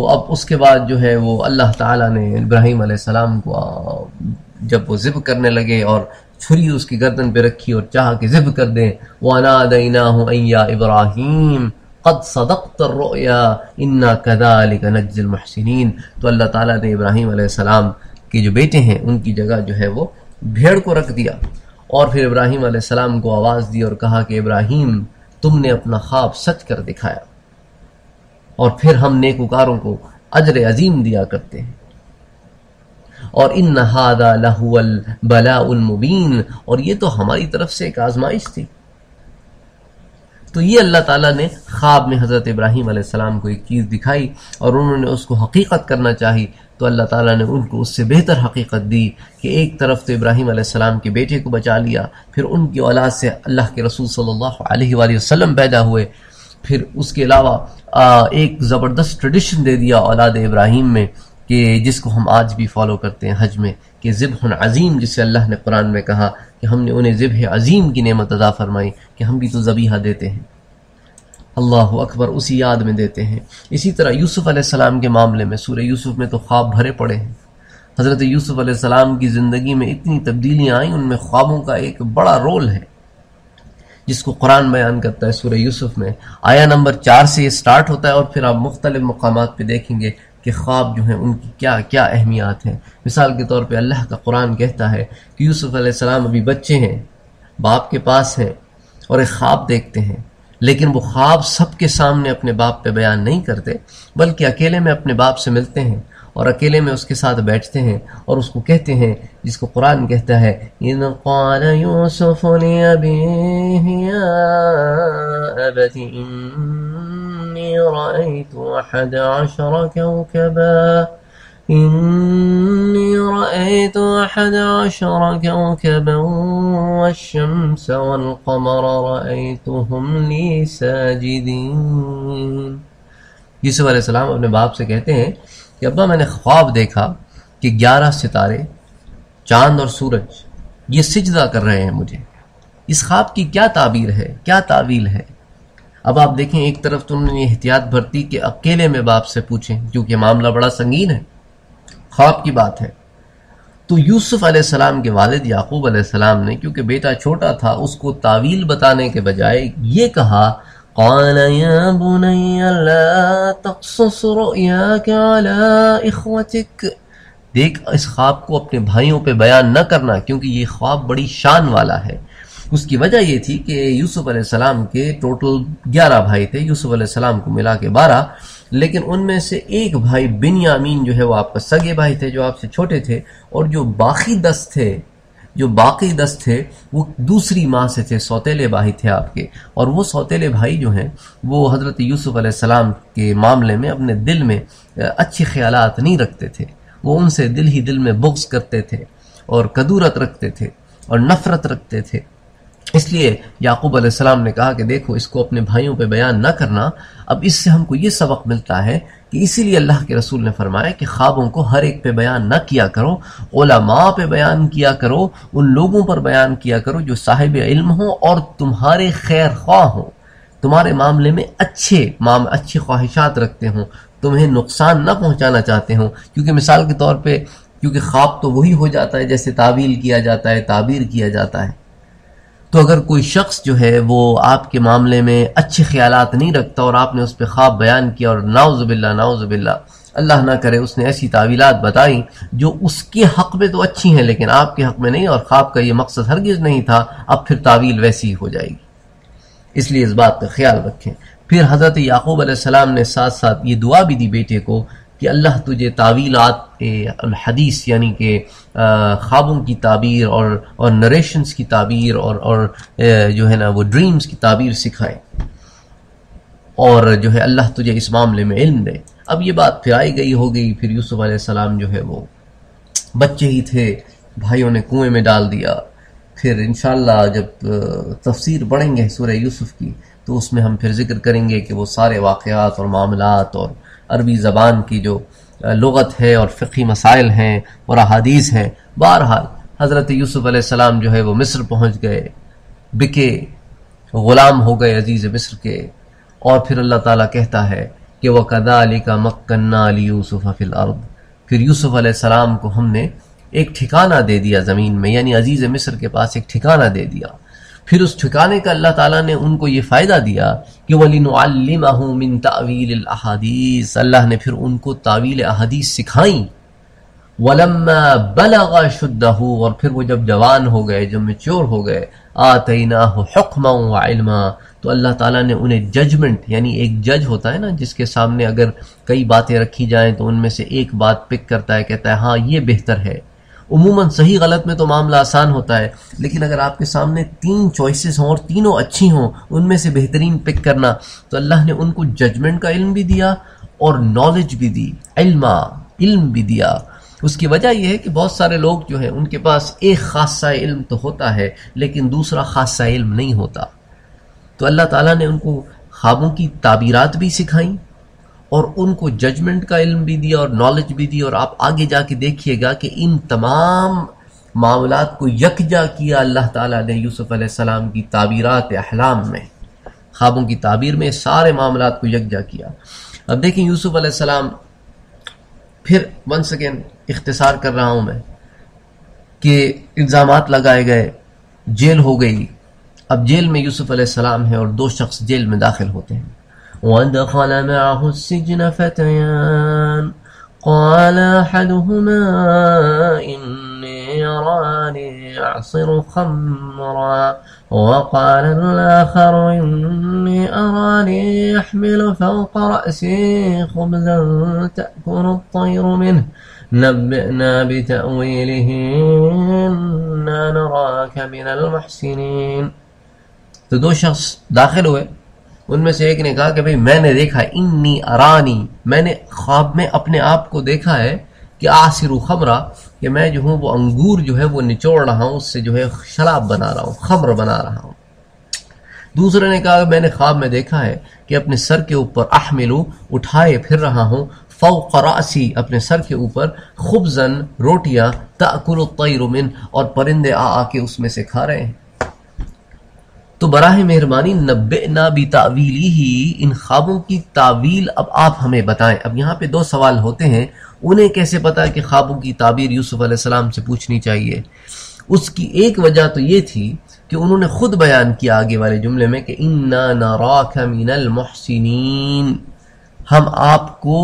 اب اس کے بعد جو ہے وہ اللہ تعالیٰ نے ابراہیم علیہ السلام کو جب وہ ذبح کرنے لگے اور چھری اس کی گردن پہ رکھی اور چاہا کہ ذبح کر دیں، وَنَادَيْنَاهُ أَن يَا إِبْرَاهِيمُ قَدْ صَدَقْتَ الرُّؤْيَا إِنَّا كَذَلِكَ نَجْزِي الْمُحْسِنِينَ. تو اللہ تعالیٰ نے ابراہیم علیہ السلام کے جو بیٹے ہیں ان کی جگہ جو ہے وہ بھیڑ کو رکھ دیا، اور پھر ابراہیم علیہ السلام کو آواز دی اور کہا کہ ابراہیم تم نے اپنا خواب سچ کر دکھایا، اور پھر ہم نیکوکاروں کو اجر عظیم دیا کرتے ہیں. اور ان ھذا لہو البلاء المبین، اور یہ تو ہماری طرف سے ایک آزمائش تھی. تو یہ اللہ تعالیٰ نے خواب میں حضرت ابراہیم علیہ السلام کو ایک چیز دکھائی اور انہوں نے اس کو حقیقت کرنا چاہی، تو اللہ تعالیٰ نے ان کو اس سے بہتر حقیقت دی کہ ایک طرف تو ابراہیم علیہ السلام کے بیٹے کو بچا لیا، پھر ان کی اولاد سے اللہ کے رسول صلی اللہ علیہ وآلہ وسلم پیدا ہوئے، پھر اس کے علاوہ ایک زبردست ٹریڈیشن دے دیا اولاد ابراہیم میں کہ جس کو ہم آج بھی فالو کرتے ہیں حج میں، کہ ذبح عظیم، جسے اللہ نے قرآن میں کہا کہ ہم نے انہیں ذبح عظیم کی نعمت عطا فرمائی کہ ہم بھی تو ذبیحہ دیتے ہیں. اللہ اکبر، اسی یاد میں دیتے ہیں. اسی طرح یوسف علیہ السلام کے معاملے میں سورہ یوسف میں تو خواب بھرے پڑے ہیں. حضرت یوسف علیہ السلام کی زندگی میں اتنی تبدیلیاں آئیں، ان میں خوابوں کا ایک بڑا رول ہے جس کو قرآن بیان کرتا ہے سورہ یوسف میں. آیا نمبر 4 سے یہ سٹارٹ ہوتا ہے اور پھر آپ مختلف مقامات پہ دیکھیں گے کہ خواب جو ہیں ان کی کیا کیا اہمیات ہیں. مثال کے طور پہ اللہ کا قرآن کہتا ہے کہ یوسف علیہ السلام ابھی بچے ہیں، باپ کے پاس ہیں اور ایک خواب دیکھتے ہیں، لیکن وہ خواب سب کے سامنے اپنے باپ پہ بیان نہیں کرتے، بلکہ اکیلے میں اپنے باپ سے ملتے ہیں اور اکیلے میں اس کے ساتھ بیٹھتے ہیں اور اس کو کہتے ہیں جس کو قرآن کہتا ہے اِذْ قَالَ يُوسُفُ لِأَبِيهِ يَا أَبَتِ إِنِّي رَأَيْتُ 11 كوكبا والشمس والقمر رأيتهم لي ساجدين. یوسف علیہ السلام اپنے باپ سے کہتے ہیں کہ ابا میں نے خواب دیکھا کہ 11 ستارے، چاند اور سورج یہ سجدہ کر رہے ہیں مجھے. اس خواب کی کیا تعبیر ہے، کیا تعویل ہے؟ اب آپ دیکھیں ایک طرف تو انہوں نے احتیاط برتی کہ اکیلے میں باپ سے پوچھیں کیونکہ معاملہ بڑا سنگین ہے، خواب کی بات ہے. تو یوسف علیہ السلام کے والد یعقوب علیہ السلام نے کیونکہ بیٹا چھوٹا تھا اس کو تعویل بتانے کے بجائے یہ کہا قال یا بنی لا تقصص رؤیاک علی اخوتک، دیکھ اس خواب کو اپنے بھائیوں پہ بیان نہ کرنا کیونکہ یہ خواب بڑی شان والا ہے. اس کی وجہ یہ تھی کہ یوسف علیہ السلام کے ٹوٹل 11 بھائی تھے، یوسف علیہ السلام کو ملا کے 12، لیکن ان میں سے ایک بھائی بنیامین جو ہے وہ آپ کا سگے بھائی تھے جو آپ سے چھوٹے تھے، اور جو باقی 10 تھے وہ دوسری ماں سے تھے، سوتیلے بھائی تھے آپ کے. اور وہ سوتیلے بھائی جو ہیں وہ حضرت یوسف علیہ السلام کے معاملے میں اپنے دل میں اچھے خیالات نہیں رکھتے تھے، وہ ان سے دل میں بغض کرتے تھے اور کدورت رکھتے تھے اور نفرت رکھتے تھے. اس لیے یعقوب علیہ السلام نے کہا کہ دیکھو اس کو اپنے بھائیوں پہ بیان نہ کرنا. اب اس سے ہم کو یہ سبق ملتا ہے کہ اسی لیے اللہ کے رسول نے فرمایا کہ خوابوں کو ہر ایک پہ بیان نہ کیا کرو، علماء پہ بیان کیا کرو، ان لوگوں پر بیان کیا کرو جو صاحب علم ہوں اور تمہارے خیر خواہ ہوں، تمہارے معاملے میں اچھے خواہشات رکھتے ہوں، تمہیں نقصان نہ پہنچانا چاہتے ہوں. کیونکہ مثال کے طور پہ کیونکہ خواب تو وہی ہو جاتا ہے جیسے تعویل کیا جاتا ہے، تعبیر کیا جاتا ہے. تو اگر کوئی شخص جو ہے وہ آپ کے معاملے میں اچھے خیالات نہیں رکھتا اور آپ نے اس پہ خواب بیان کیا اور نعوذ باللہ اللہ نہ کرے اس نے ایسی تعویلات بتائیں جو اس کے حق میں تو اچھی ہیں لیکن آپ کے حق میں نہیں، اور خواب کا یہ مقصد ہرگز نہیں تھا، اب پھر تعویل ویسی ہی ہو جائے گی. اس لیے اس بات کا خیال رکھیں. پھر حضرت یعقوب علیہ السلام نے ساتھ ساتھ یہ دعا بھی دی بیٹے کو کہ اللہ تجھے تعویلات الحدیث یعنی کہ خوابوں کی تعبیر اور نریشنز کی تعبیر اور جو ہے نا وہ ڈریمز کی تعبیر سکھائے، اور جو ہے اللہ تجھے اس معاملے میں علم دے. اب یہ بات پھر آئی گئی ہو گئی. پھر یوسف علیہ السلام جو ہے وہ بچے ہی تھے، بھائیوں نے کنویں میں ڈال دیا. پھر انشاءاللہ جب تفسیر پڑھیں گے سورہ یوسف کی تو اس میں ہم پھر ذکر کریں گے کہ وہ سارے واقعات اور معاملات اور عربی زبان کی جو لغت ہے اور فقہی مسائل ہیں اور احادیث ہیں. بہرحال حضرت یوسف علیہ السلام جو ہے وہ مصر پہنچ گئے، بکے، غلام ہو گئے عزیز مصر کے. اور پھر اللہ تعالیٰ کہتا ہے کہ وَكَذَلِكَ مَكَّنَّا لِيُوسُفَ فِي الْأَرْضِ، پھر یوسف علیہ السلام کو ہم نے ایک ٹھکانہ دے دیا زمین میں، یعنی عزیز مصر کے پاس ایک ٹھکانہ دے دیا. پھر اس ٹھکانے کا اللہ تعالیٰ نے ان کو یہ فائدہ دیا کہ وَلِنُعَلِّمَهُ مِن تَأْوِيلِ الْأَحَادِيثِ، اللہ نے پھر ان کو تعویل احادیث سکھائیں. وَلَمَّا بَلَغَ شُدَّهُ، اور پھر وہ جب جوان ہو گئے، جب میچور ہو گئے، آتَيْنَاهُ حُكْمًا وَعِلْمًا، تو اللہ تعالیٰ نے انہیں ججمنٹ، یعنی ایک جج ہوتا ہے نا جس کے سامنے اگر کئی باتیں رکھی جائیں تو ان میں سے ایک بات پک کرتا ہے، کہتا ہے ہاں یہ بہتر ہے. عموماً صحیح غلط میں تو معاملہ آسان ہوتا ہے، لیکن اگر آپ کے سامنے 3 چوائسز ہوں اور تینوں اچھی ہوں، ان میں سے بہترین پک کرنا، تو اللہ نے ان کو ججمنٹ کا علم بھی دیا اور نالج بھی دی، علم بھی دیا. اس کی وجہ یہ ہے کہ بہت سارے لوگ جو ہیں ان کے پاس ایک خاصہ علم تو ہوتا ہے لیکن دوسرا خاصہ علم نہیں ہوتا. تو اللہ تعالیٰ نے ان کو خوابوں کی تعبیرات بھی سکھائیں اور ان کو ججمنٹ کا علم بھی دیا اور نالج بھی دی. اور آپ آگے جا کے دیکھیے گا کہ ان تمام معاملات کو یکجا کیا اللہ تعالیٰ نے یوسف علیہ السلام کی تعبیرات احلام میں، خوابوں کی تعبیر میں سارے معاملات کو یکجا کیا. اب دیکھیں یوسف علیہ السلام، پھر ونس اگین اختصار کر رہا ہوں میں، کہ الزامات لگائے گئے، جیل ہو گئی. اب جیل میں یوسف علیہ السلام ہے اور 2 شخص جیل میں داخل ہوتے ہیں. وَدَخَلَ مَعَهُ السِّجْنَ فَتَيَانِ قَالَ أَحَدُهُمَا إِنِّي أَرَانِي أَعْصِرُ خَمْرًا وَقَالَ الْآخَرُ إِنِّي أَرَانِي أَحْمِلُ فَوْقَ رَأْسِي خُبْزًا تَأْكُلُ الطَّيْرُ مِنْهُ نَبِّئْنَا بِتَأْوِيلِهِ إِنَّا نَرَاكَ مِنَ الْمُحْسِنِينَ. تو 2 شخص داخل ہوئے، ان میں سے ایک نے کہا کہ بھئی میں نے دیکھا، انی ارانی، میں نے خواب میں اپنے آپ کو دیکھا ہے کہ آصر خمرہ، کہ میں جو ہوں وہ انگور جو ہے وہ نچوڑ رہا ہوں، اس سے جو ہے شراب بنا رہا ہوں، خمر بنا رہا ہوں. دوسرے نے کہا میں نے خواب میں دیکھا ہے کہ اپنے سر کے اوپر احملو، اٹھائے پھر رہا ہوں، فوق راسی، اپنے سر کے اوپر، خبزن، روٹیاں، تأکل الطیر من، اور پرندے آ کے اس میں سے کھا رہے ہیں. تو تو براہ مہربانی نبئنا بتاویلہ، ان خوابوں کی تعویل اب آپ ہمیں بتائیں۔ اب یہاں پہ دو سوال ہوتے ہیں، انہیں کیسے پتا کہ خوابوں کی تعبیر یوسف علیہ السلام سے پوچھنی چاہیے؟ اس کی ایک وجہ تو یہ تھی کہ انہوں نے خود بیان کیا آگے والے جملے میں کہ انا نراک من المحسنین، ہم آپ کو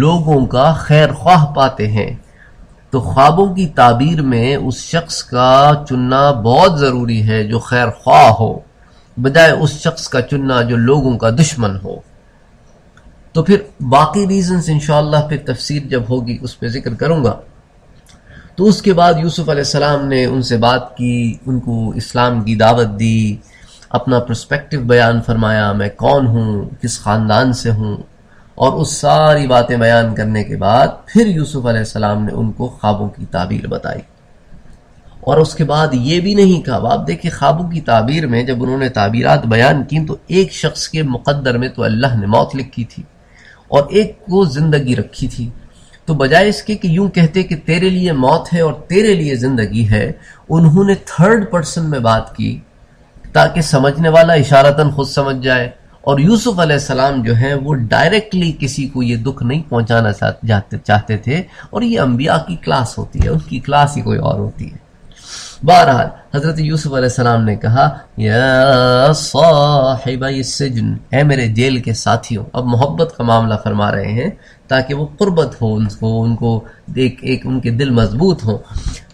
لوگوں کا خیر خواہ پاتے ہیں۔ تو خوابوں کی تعبیر میں اس شخص کا چننا بہت ضروری ہے جو خیر خواہ ہو، بجائے اس شخص کا چننا جو لوگوں کا دشمن ہو۔ تو پھر باقی ریزنز انشاءاللہ پھر تفسیر جب ہوگی اس پہ ذکر کروں گا۔ تو اس کے بعد یوسف علیہ السلام نے ان سے بات کی، ان کو اسلام کی دعوت دی، اپنا پرسپیکٹو بیان فرمایا، میں کون ہوں، کس خاندان سے ہوں، اور اس ساری باتیں بیان کرنے کے بعد پھر یوسف علیہ السلام نے ان کو خوابوں کی تعبیر بتائی۔ اور اس کے بعد یہ بھی نہیں کہا، آپ دیکھیں خوابوں کی تعبیر میں جب انہوں نے تعبیرات بیان کی تو ایک شخص کے مقدر میں تو اللہ نے موت لکھی تھی اور ایک کو زندگی رکھی تھی، تو بجائے اس کے کہ یوں کہتے کہ تیرے لیے موت ہے اور تیرے لیے زندگی ہے، انہوں نے تھرڈ پرسن میں بات کی تاکہ سمجھنے والا اشارتاً خود سمجھ جائے۔ اور یوسف علیہ السلام جو ہیں وہ ڈائریکٹلی کسی کو یہ دکھ نہیں پہنچانا چاہتے تھے، اور یہ انبیاء کی کلاس ہوتی ہے، ان کی کلاس ہی کوئی اور ہوتی ہے۔ بہرحال حضرت یوسف علیہ السلام نے کہا یا صاحبی السجن، اے میرے جیل کے ساتھیوں، اب محبت کا معاملہ فرما رہے ہیں تاکہ وہ قربت ہو ان کو ایک ان کے دل مضبوط ہوں۔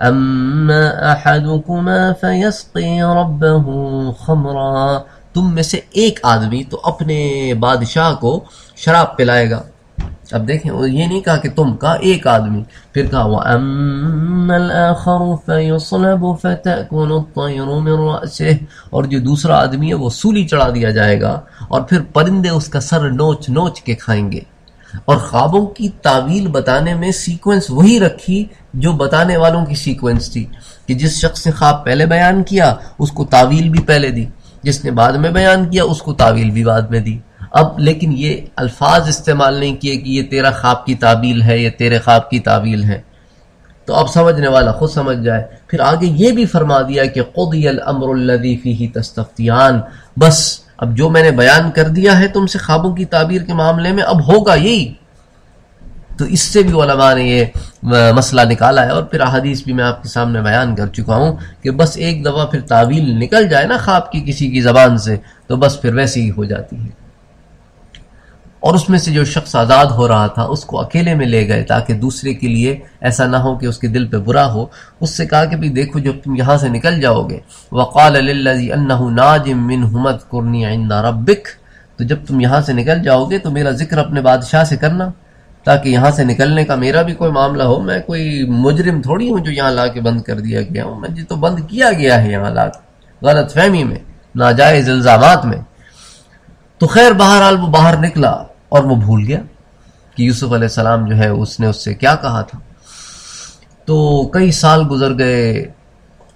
اما احدکما فیسقی ربہ خمرا، تم میں سے ایک آدمی تو اپنے بادشاہ کو شراب پلائے گا۔ اب دیکھیں یہ نہیں کہا کہ تم کا، ایک آدمی، پھر کہا وَأَمَّا الْآخَرُ فَيُصْلَبُ فَتَأْكُلُ الطَّيْرُ مِنْ رَأْسِهِ، اور جو دوسرا آدمی ہے وہ سولی چڑھا دیا جائے گا اور پھر پرندے اس کا سر نوچ نوچ کے کھائیں گے۔ اور خوابوں کی تعویل بتانے میں سیکوینس وہی رکھی جو بتانے والوں کی سیکوینس تھی، کہ جس شخص نے خواب پہلے بیان کیا اس کو تعویل بھی پہلے دی، جس نے بعد میں بیان کیا اس کو تعویل بھی بعد میں دی۔ اب لیکن یہ الفاظ استعمال نہیں کیے کہ یہ تیرا خواب کی تعبیل ہے، یہ تیرے خواب کی تعبیل ہے، تو اب سمجھنے والا خود سمجھ جائے۔ پھر آگے یہ بھی فرما دیا کہ قضی الامر الذی فیہ تستفتیان، بس اب جو میں نے بیان کر دیا ہے تم سے خوابوں کی تعبیر کے معاملے میں اب ہوگا یہی۔ تو اس سے بھی علماء نے یہ مسئلہ نکالا ہے، اور پھر احادیث بھی میں آپ کے سامنے بیان کر چکا ہوں کہ بس ایک دفعہ پھر تعویل نکل جائے نا خواب کی کسی کی زبان سے تو بس پھر ویسے ہی ہو جاتی ہے۔ اور اس میں سے جو شخص آزاد ہو رہا تھا اس کو اکیلے میں لے گئے تاکہ دوسرے کے لیے ایسا نہ ہو کہ اس کے دل پہ برا ہو۔ اس سے کہا کہ بھی دیکھو جب تم یہاں سے نکل جاؤ گے، وقال للذی انہ ناج منہم اذکرنی عند ربک، تو جب تم یہاں سے نکل جاؤ گے تو میرا ذکر اپنے بادشاہ سے کرنا، تاکہ یہاں سے نکلنے کا میرا بھی کوئی معاملہ ہو۔ میں کوئی مجرم تھوڑی ہوں جو یہاں لا کے بند کر دیا گیا ہوں، میں تو بند کیا گیا ہے یہاں لا کے غلط فہمی میں، ناجائز الزامات میں۔ تو خیر بہرحال وہ باہر نکلا اور وہ بھول گیا کہ یوسف علیہ السلام جو ہے اس نے اس سے کیا کہا تھا۔ تو کئی سال گزر گئے،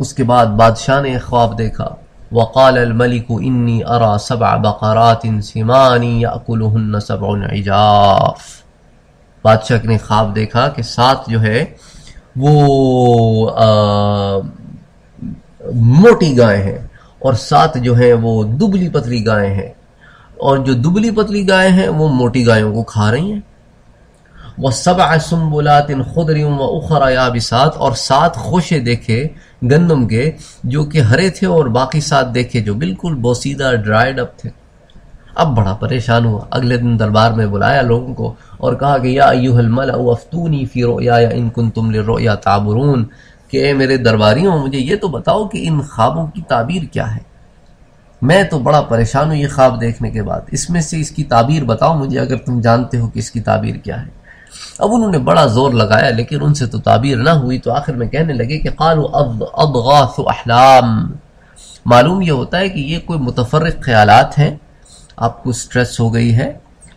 اس کے بعد بادشاہ نے ایک خواب دیکھا، وقال الملك انی ارى 7 بقرات سمان یأکلہن 7 عجاف۔ بادشاہ نے خواب دیکھا کہ 7 جو ہے وہ موٹی گائیں ہیں اور 7 جو ہیں وہ دبلی پتلی گائیں ہیں، اور جو دبلی پتلی گائیں ہیں وہ موٹی گایوں کو کھا رہی ہیں۔ وَسَبْعَ سُنبُلَاتٍ خُضْرٍ وَأُخَرَ يَابِسَاتٍ، اور 7 خوشے دیکھے گندم کے جو کہ ہرے تھے، اور باقی 7 دیکھے جو بالکل بوسیدہ ڈرائیڈ اپ تھے۔ اب بڑا پریشان ہوا، اگلے دن دربار میں بلایا لوگوں کو اور کہا کہ یا ایھا الملأ افتونی فی رؤیایا ان کنتم للرؤیا تعبرون، کہ اے میرے درباریوں مجھے یہ تو بتاؤ کہ ان خوابوں کی تعبیر کیا ہے، میں تو بڑا پریشان ہوں یہ خواب دیکھنے کے بعد، اس میں سے اس کی تعبیر بتاؤ مجھے اگر تم جانتے ہو کہ اس کی تعبیر کیا ہے۔ اب انہوں نے بڑا زور لگایا لیکن ان سے تو تعبیر نہ ہوئی، تو آخر میں کہنے لگے کہ قالوا اضغاث احلام، معلوم یہ ہوتا ہے کہ یہ کوئی متفرق خیالات ہیں، آپ کو سٹریس ہو گئی ہے،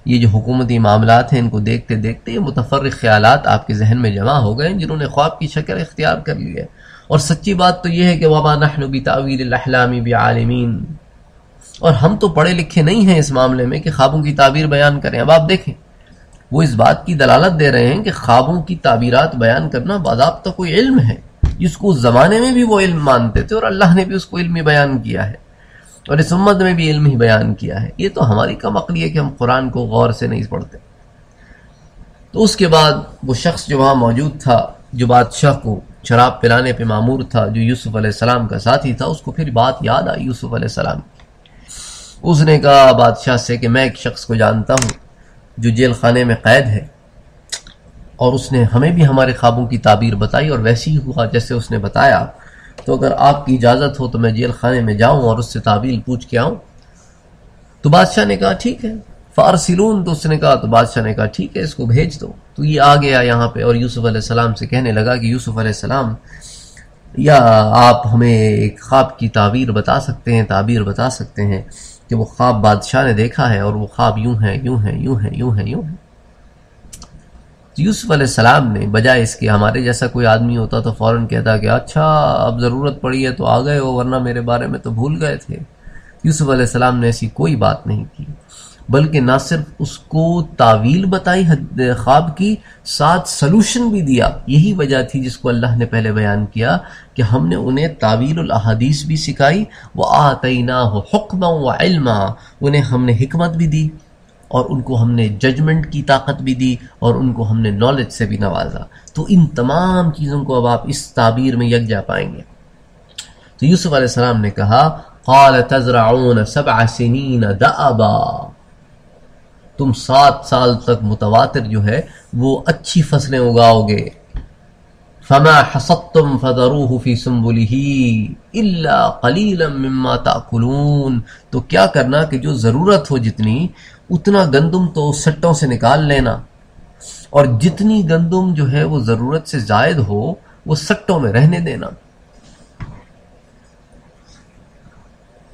یہ جو حکومتی معاملات ہیں ان کو دیکھتے دیکھتے یہ متفرق خیالات آپ کے ذہن میں جمع ہو گئے جنہوں نے خواب کی شکل اختیار کر لی ہے۔ اور سچی بات تو یہ ہے کہ وما نحن بتاویل الاحلام بعالمین، اور ہم تو پڑھے لکھے نہیں ہیں اس معاملے میں کہ خوابوں کی تعبیر بیان کریں۔ اب آپ دیکھیں وہ اس بات کی دلالت دے رہے ہیں کہ خوابوں کی تعبیرات بیان کرنا باضابطہ کوئی علم ہے، جس کو اس زمانے میں بھی وہ علم مانتے تھے اور اللہ نے بھی اس کو علمی بیان کیا ہے۔ اور اس امت میں بھی علم ہی بیان کیا ہے. یہ تو ہماری کم عقلی ہے کہ ہم قرآن کو غور سے نہیں پڑھتے. تو اس کے بعد وہ شخص جو وہاں موجود تھا، جو بادشاہ کو شراب پلانے پہ مامور تھا، جو یوسف علیہ السلام کا ساتھی تھا، اس کو پھر بات یاد آئی یوسف علیہ السلام کی. اس نے کہا بادشاہ سے کہ میں ایک شخص کو جانتا ہوں جو جیل خانے میں قید ہے، اور اس نے ہمیں بھی ہمارے خوابوں کی تعبیر بتائی اور ویسی ہی ہوا جیسے اس نے بتایا. تو اگر آپ کی اجازت ہو تو میں جیل خانے میں جاؤں اور اس سے تعبیر پوچھ کے آؤں. تو بادشاہ نے کہا ٹھیک ہے. فارسلون، تو اس نے کہا، تو بادشاہ نے کہا ٹھیک ہے، اس کو بھیج دو. تو یہ آ گیا یہاں پہ اور یوسف علیہ السلام سے کہنے لگا کہ یوسف علیہ السلام، یا آپ ہمیں ایک خواب کی تعبیر بتا سکتے ہیں کہ وہ خواب بادشاہ نے دیکھا ہے اور وہ خواب یوں ہے یوں ہے یوں ہے یوں ہے یوں ہے. یوسف علیہ السلام نے بجائے اس کے، ہمارے جیسا کوئی آدمی ہوتا تو فوراً کہتا کہ اچھا اب ضرورت پڑی ہے تو آ گئے ہو، ورنہ میرے بارے میں تو بھول گئے تھے. یوسف علیہ السلام نے ایسی کوئی بات نہیں کی، بلکہ نہ صرف اس کو تعویل بتائی خواب کی، ساتھ سلوشن بھی دیا. یہی وجہ تھی جس کو اللہ نے پہلے بیان کیا کہ ہم نے انہیں تعویل الاحادیث بھی سکھائی، وَآتَيْنَاهُ حُكْمًا وَعِلْمًا، انہیں ہم نے حکمت بھی دی اور ان کو ہم نے ججمنٹ کی طاقت بھی دی اور ان کو ہم نے نالج سے بھی نوازا. تو ان تمام چیزوں کو اب آپ اس تعبیر میں یکجا پائیں گے. تو یوسف علیہ السلام نے کہا قَالَ تَزْرَعُونَ 7 سِنِينَ دَأَبًا، تم 7 سال تک متواتر جو ہے وہ اچھی فصلیں اگاؤ گے. فَمَا حَصَدتُّمْ فَذَرُوهُ فِي سُنبُلِهِ إِلَّا قَلِيلًا مِمَّا تَأْكُلُونَ، تو کیا کرنا کہ جو ضرورت ہو جتنی، اتنا گندم تو سٹوں سے نکال لینا، اور جتنی گندم جو ہے وہ ضرورت سے زائد ہو وہ سٹوں میں رہنے دینا.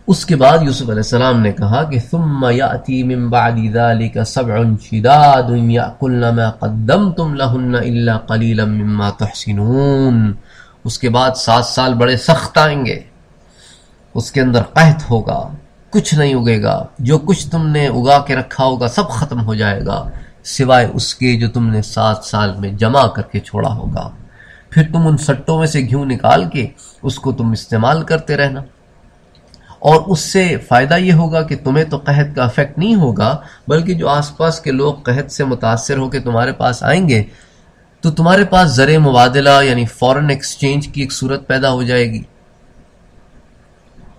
اس کے بعد یوسف علیہ السلام نے کہا کہ ثم یأتی من بعد ذلك 7 شداد یأکلن ما قدمتم لہن الا قلیلا مما تحسنون. اس کے بعد 7 سال بڑے سخت آئیں گے، اس کے اندر قحط ہوگا، کچھ نہیں اگے گا، جو کچھ تم نے اگا کے رکھا ہوگا سب ختم ہو جائے گا، سوائے اس کے جو تم نے 7 سال میں جمع کر کے چھوڑا ہوگا. پھر تم ان سٹوں میں سے گھیوں نکال کے اس کو تم استعمال کرتے رہنا، اور اس سے فائدہ یہ ہوگا کہ تمہیں تو قحط کا افیکٹ نہیں ہوگا، بلکہ جو آس پاس کے لوگ قحط سے متاثر ہو کے تمہارے پاس آئیں گے تو تمہارے پاس زر مبادلہ یعنی فورن ایکسچینج کی ایک صورت پیدا ہو جائے گی.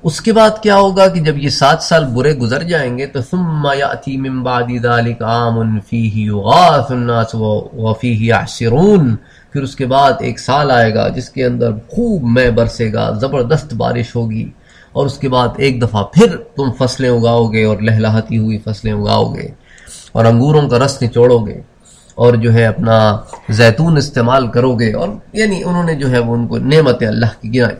اس کے بعد کیا ہوگا کہ جب یہ 7 سال برے گزر جائیں گے تو ثم یأتی من بعد ذلك عام فیہ یغاث الناس وفیہ یعصرون، پھر اس کے بعد ایک سال آئے گا جس کے اندر خوب مے برسے گا، زبردست بارش ہوگی، اور اس کے بعد ایک دفعہ پھر تم فصلیں اگاؤ گے اور لہلہاتی ہوئی فصلیں اگاؤ گے اور انگوروں کا رس نچوڑو گے اور جو ہے اپنا زیتون استعمال کرو گے، اور یعنی انہوں نے جو ہے وہ ان کو نعمت اللہ کی گنائی.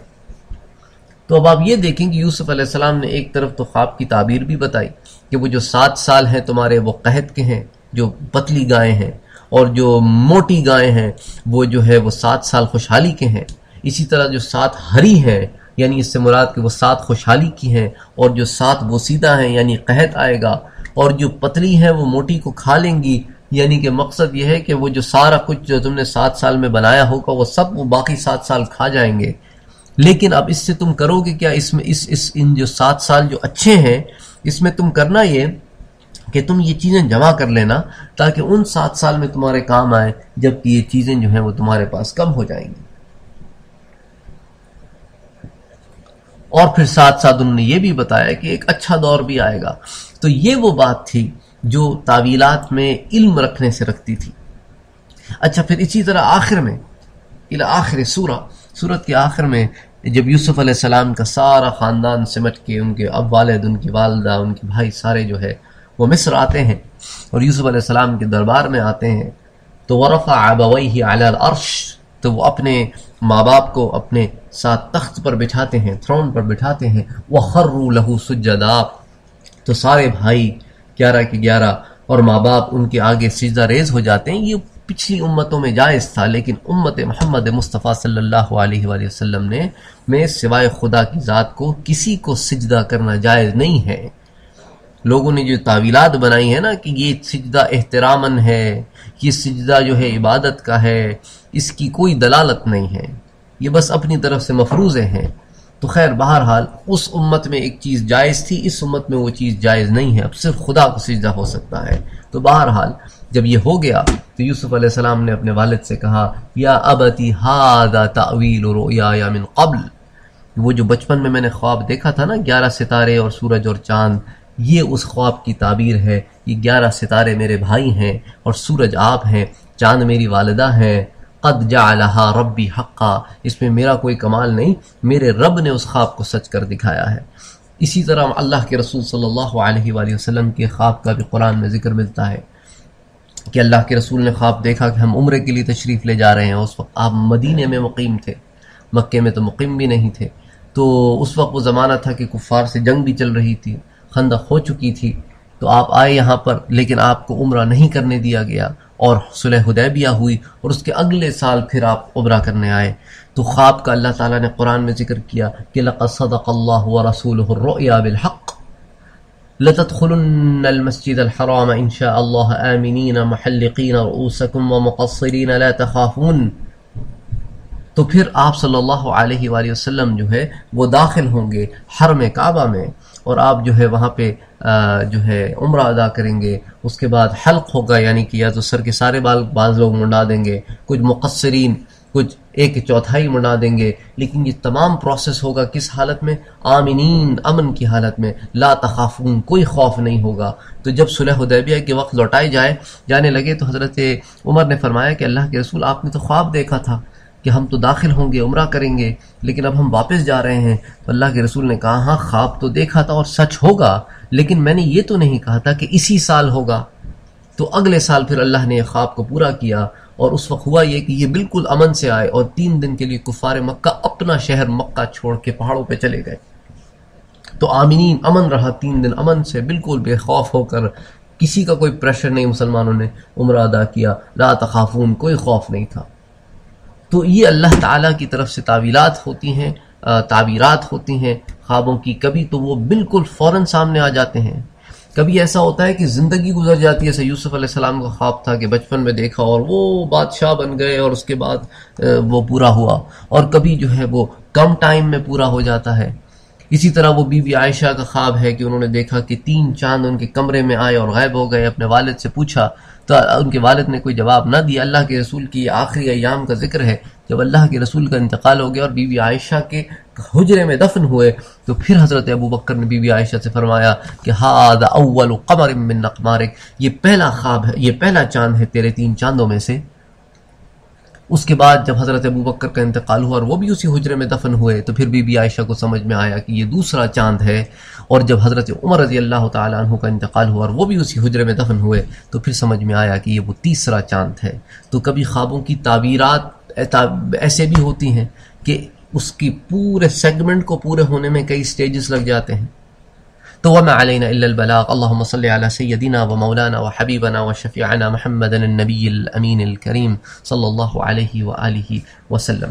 تو اب آپ یہ دیکھیں کہ یوسف علیہ السلام نے ایک طرف تو خواب کی تعبیر بھی بتائی کہ وہ جو 7 سال ہیں تمہارے وہ قحط کے ہیں، جو پتلی گائیں ہیں، اور جو موٹی گائیں ہیں وہ جو ہے وہ 7 سال خوشحالی کے ہیں. اسی طرح جو 7 ہری ہیں، یعنی اس سے مراد کہ وہ 7 خوشحالی کی ہیں، اور جو 7 بوسیدہ ہیں یعنی قحط آئے گا، اور جو پتلی ہیں وہ موٹی کو کھا لیں گی، یعنی کہ مقصد یہ ہے کہ وہ جو سارا کچھ جو تم نے 7 سال میں بنایا ہوگا وہ سب وہ باقی 7 سال کھا جائیں گے. لیکن اب اس سے تم کرو گے کیا؟ اس میں ان جو 7 سال جو اچھے ہیں اس میں تم کرنا یہ کہ تم یہ چیزیں جمع کر لینا تاکہ ان 7 سال میں تمہارے کام آئے جبکہ یہ چیزیں جو ہیں وہ تمہارے پاس کم ہو جائیں گی. اور پھر ساتھ ساتھ انہوں نے یہ بھی بتایا کہ ایک اچھا دور بھی آئے گا. تو یہ وہ بات تھی جو تعویلات میں علم رکھنے سے رکھتی تھی. اچھا، پھر اسی طرح آخر میں آخر سورت کے آخر میں جب یوسف علیہ السلام کا سارا خاندان سمٹ کے، ان کے اب والد، ان کی والدہ، ان کے بھائی سارے جو ہے وہ مصر آتے ہیں اور یوسف علیہ السلام کے دربار میں آتے ہیں، تو ورفع ابویہ علی العرش، تو وہ اپنے ماں باپ کو اپنے ساتھ تخت پر بٹھاتے ہیں، تھرون پر بٹھاتے ہیں. وخروا له سجدا، تو سارے بھائی 11 کے 11 اور ماں باپ ان کے آگے سجدہ ریز ہو جاتے ہیں. یہ پچھلی امتوں میں جائز تھا، لیکن امت محمد مصطفیٰ صلی اللہ علیہ وآلہ وسلم میں سوائے خدا کی ذات کو کسی کو سجدہ کرنا جائز نہیں ہے. لوگوں نے جو تعویلات بنائی ہے نا کہ یہ سجدہ احتراماً ہے، یہ سجدہ جو ہے عبادت کا ہے، اس کی کوئی دلالت نہیں ہے، یہ بس اپنی طرف سے مفروضے ہیں. تو خیر بہرحال اس امت میں ایک چیز جائز تھی، اس امت میں وہ چیز جائز نہیں ہے، اب صرف خدا کو سجدہ ہو سکتا ہے۔ تو بہرحال جب یہ ہو گیا تو یوسف علیہ السلام نے اپنے والد سے کہا یا ابتی ھذا تأویل رؤیایا من قبل، وہ جو بچپن میں نے خواب دیکھا تھا نا 11 ستارے اور سورج اور چاند، یہ اس خواب کی تعبیر ہے۔ یہ 11 ستارے میرے بھائی ہیں اور سورج آپ ہیں، چاند میری والدہ ہیں۔ قد جعلھا ربی حقا، اس میں میرا کوئی کمال نہیں، میرے رب نے اس خواب کو سچ کر دکھایا ہے۔ اسی طرح اللہ کے رسول صلی اللہ علیہ وآلہ وسلم کے خواب کا بھی قرآن میں ذکر ملتا ہے کہ اللہ کے رسول نے خواب دیکھا کہ ہم عمرے کے لیے تشریف لے جا رہے ہیں۔ اس وقت آپ مدینے میں مقیم تھے، مکے میں تو مقیم بھی نہیں تھے۔ تو اس وقت وہ زمانہ تھا کہ کفار سے جنگ بھی چل رہی تھی، خندق ہو چکی تھی، تو آپ آئے یہاں پر، لیکن آپ کو عمرہ نہیں کرنے دیا گیا اور صلح حدیبیہ ہوئی، اور اس کے اگلے سال پھر آپ عمرہ کرنے آئے۔ تو خواب کا اللہ تعالیٰ نے قرآن میں ذکر کیا کہ لَقَدْ صَدَقَ اللَّهُ وَرَسُولُهُ الرُّؤْيَا بِالْحَقِّ لَتَدْخُلُنَّ الْمَسْجِدَ الْحَرَامَ إِنْ شَاءَ اللَّهُ آمِنِينَ مُحَلِّقِينَ رُؤُوسَكُمْ وَمُقَصِّرِينَ لَا تَخَافُونَ۔ تو پھر آپ صلی اللہ علیہ وآلہ وسلم جو ہے وہ داخل ہوں گے حرم کعبہ میں، اور آپ جو ہے وہاں پہ جو ہے عمرہ ادا کریں گے۔ اس کے بعد حلق ہوگا، یعنی کہ یا تو سر کے سارے بال بعض لوگ منڈا دیں گے، کچھ مقصرین، کچھ 1/4 منڈا دیں گے، لیکن یہ تمام پروسیس ہوگا کس حالت میں؟ آمنین، امن کی حالت میں، لا تخافون، کوئی خوف نہیں ہوگا۔ تو جب صلح حدیبیہ کے وقت لوٹائے جانے لگے تو حضرت عمر نے فرمایا کہ اللہ کے رسول آپ نے تو خواب دیکھا تھا کہ ہم تو داخل ہوں گے، عمرہ کریں گے، لیکن اب ہم واپس جا رہے ہیں۔ تو اللہ کے رسول نے کہا ہاں خواب تو دیکھا تھا اور سچ ہوگا، لیکن میں نے یہ تو نہیں کہا تھا کہ اسی سال ہوگا۔ تو اگلے سال پھر اللہ نے یہ خواب کو پورا کیا، اور اس وقت ہوا یہ کہ یہ بالکل امن سے آئے، اور 3 دن کے لیے کفار مکہ اپنا شہر مکہ چھوڑ کے پہاڑوں پہ چلے گئے۔ تو آمینین، امن رہا 3 دن، امن سے بالکل بے خوف ہو کر، کسی کا کوئی پریشر نہیں، مسلمانوں نے عمرہ ادا کیا، لا تخافون، کوئی خوف نہیں تھا۔ تو یہ اللہ تعالیٰ کی طرف سے تعویلات ہوتی ہیں، تعبیرات ہوتی ہیں خوابوں کی۔ کبھی تو وہ بالکل فوراً سامنے آ جاتے ہیں، کبھی ایسا ہوتا ہے کہ زندگی گزر جاتی ہے۔ جیسے یوسف علیہ السلام کا خواب تھا کہ بچپن میں دیکھا اور وہ بادشاہ بن گئے، اور اس کے بعد وہ پورا ہوا، اور کبھی جو ہے وہ کم ٹائم میں پورا ہو جاتا ہے۔ اسی طرح وہ بی بی عائشہ کا خواب ہے کہ انہوں نے دیکھا کہ 3 چاند ان کے کمرے میں آئے اور غائب ہو گئے۔ اپنے والد سے پوچھا تو ان کے والد نے کوئی جواب نہ دیا۔ اللہ کے رسول کی آخری ایام کا ذکر ہے جب اللہ کے رسول کا انتقال ہو گیا اور بی بی عائشہ کے حجرے میں دفن ہوئے، تو پھر حضرت ابو بکر نے بی بی عائشہ سے فرمایا کہ ھذا اول قمر من اقمارک، یہ پہلا خواب ہے، یہ پہلا چاند ہے تیرے 3 چاندوں میں سے۔ اس کے بعد جب حضرت ابو بکر کا انتقال ہوا اور وہ بھی اسی حجرے میں دفن ہوئے، تو پھر بی بی عائشہ کو سمجھ میں آیا کہ یہ دوسرا چاند ہے۔ اور جب حضرت عمر رضی اللہ تعالیٰ عنہ کا انتقال ہوا اور وہ بھی اسی حجرے میں دفن ہوئے، تو پھر سمجھ میں آیا کہ یہ وہ تیسرا چاند ہے۔ تو کبھی خوابوں کی تعبیرات ایسے بھی ہوتی ہیں کہ اس کی پورے سیگمنٹ کو پورے ہونے میں کئی سٹیجز لگ جاتے ہیں۔ تو وما علینا الا البلاغ، اللہم صلی علی سیدنا و مولانا و حبیبنا و شفیعنا محمد النبی الامین الکریم صلی اللہ علیہ وآلہ وسلم۔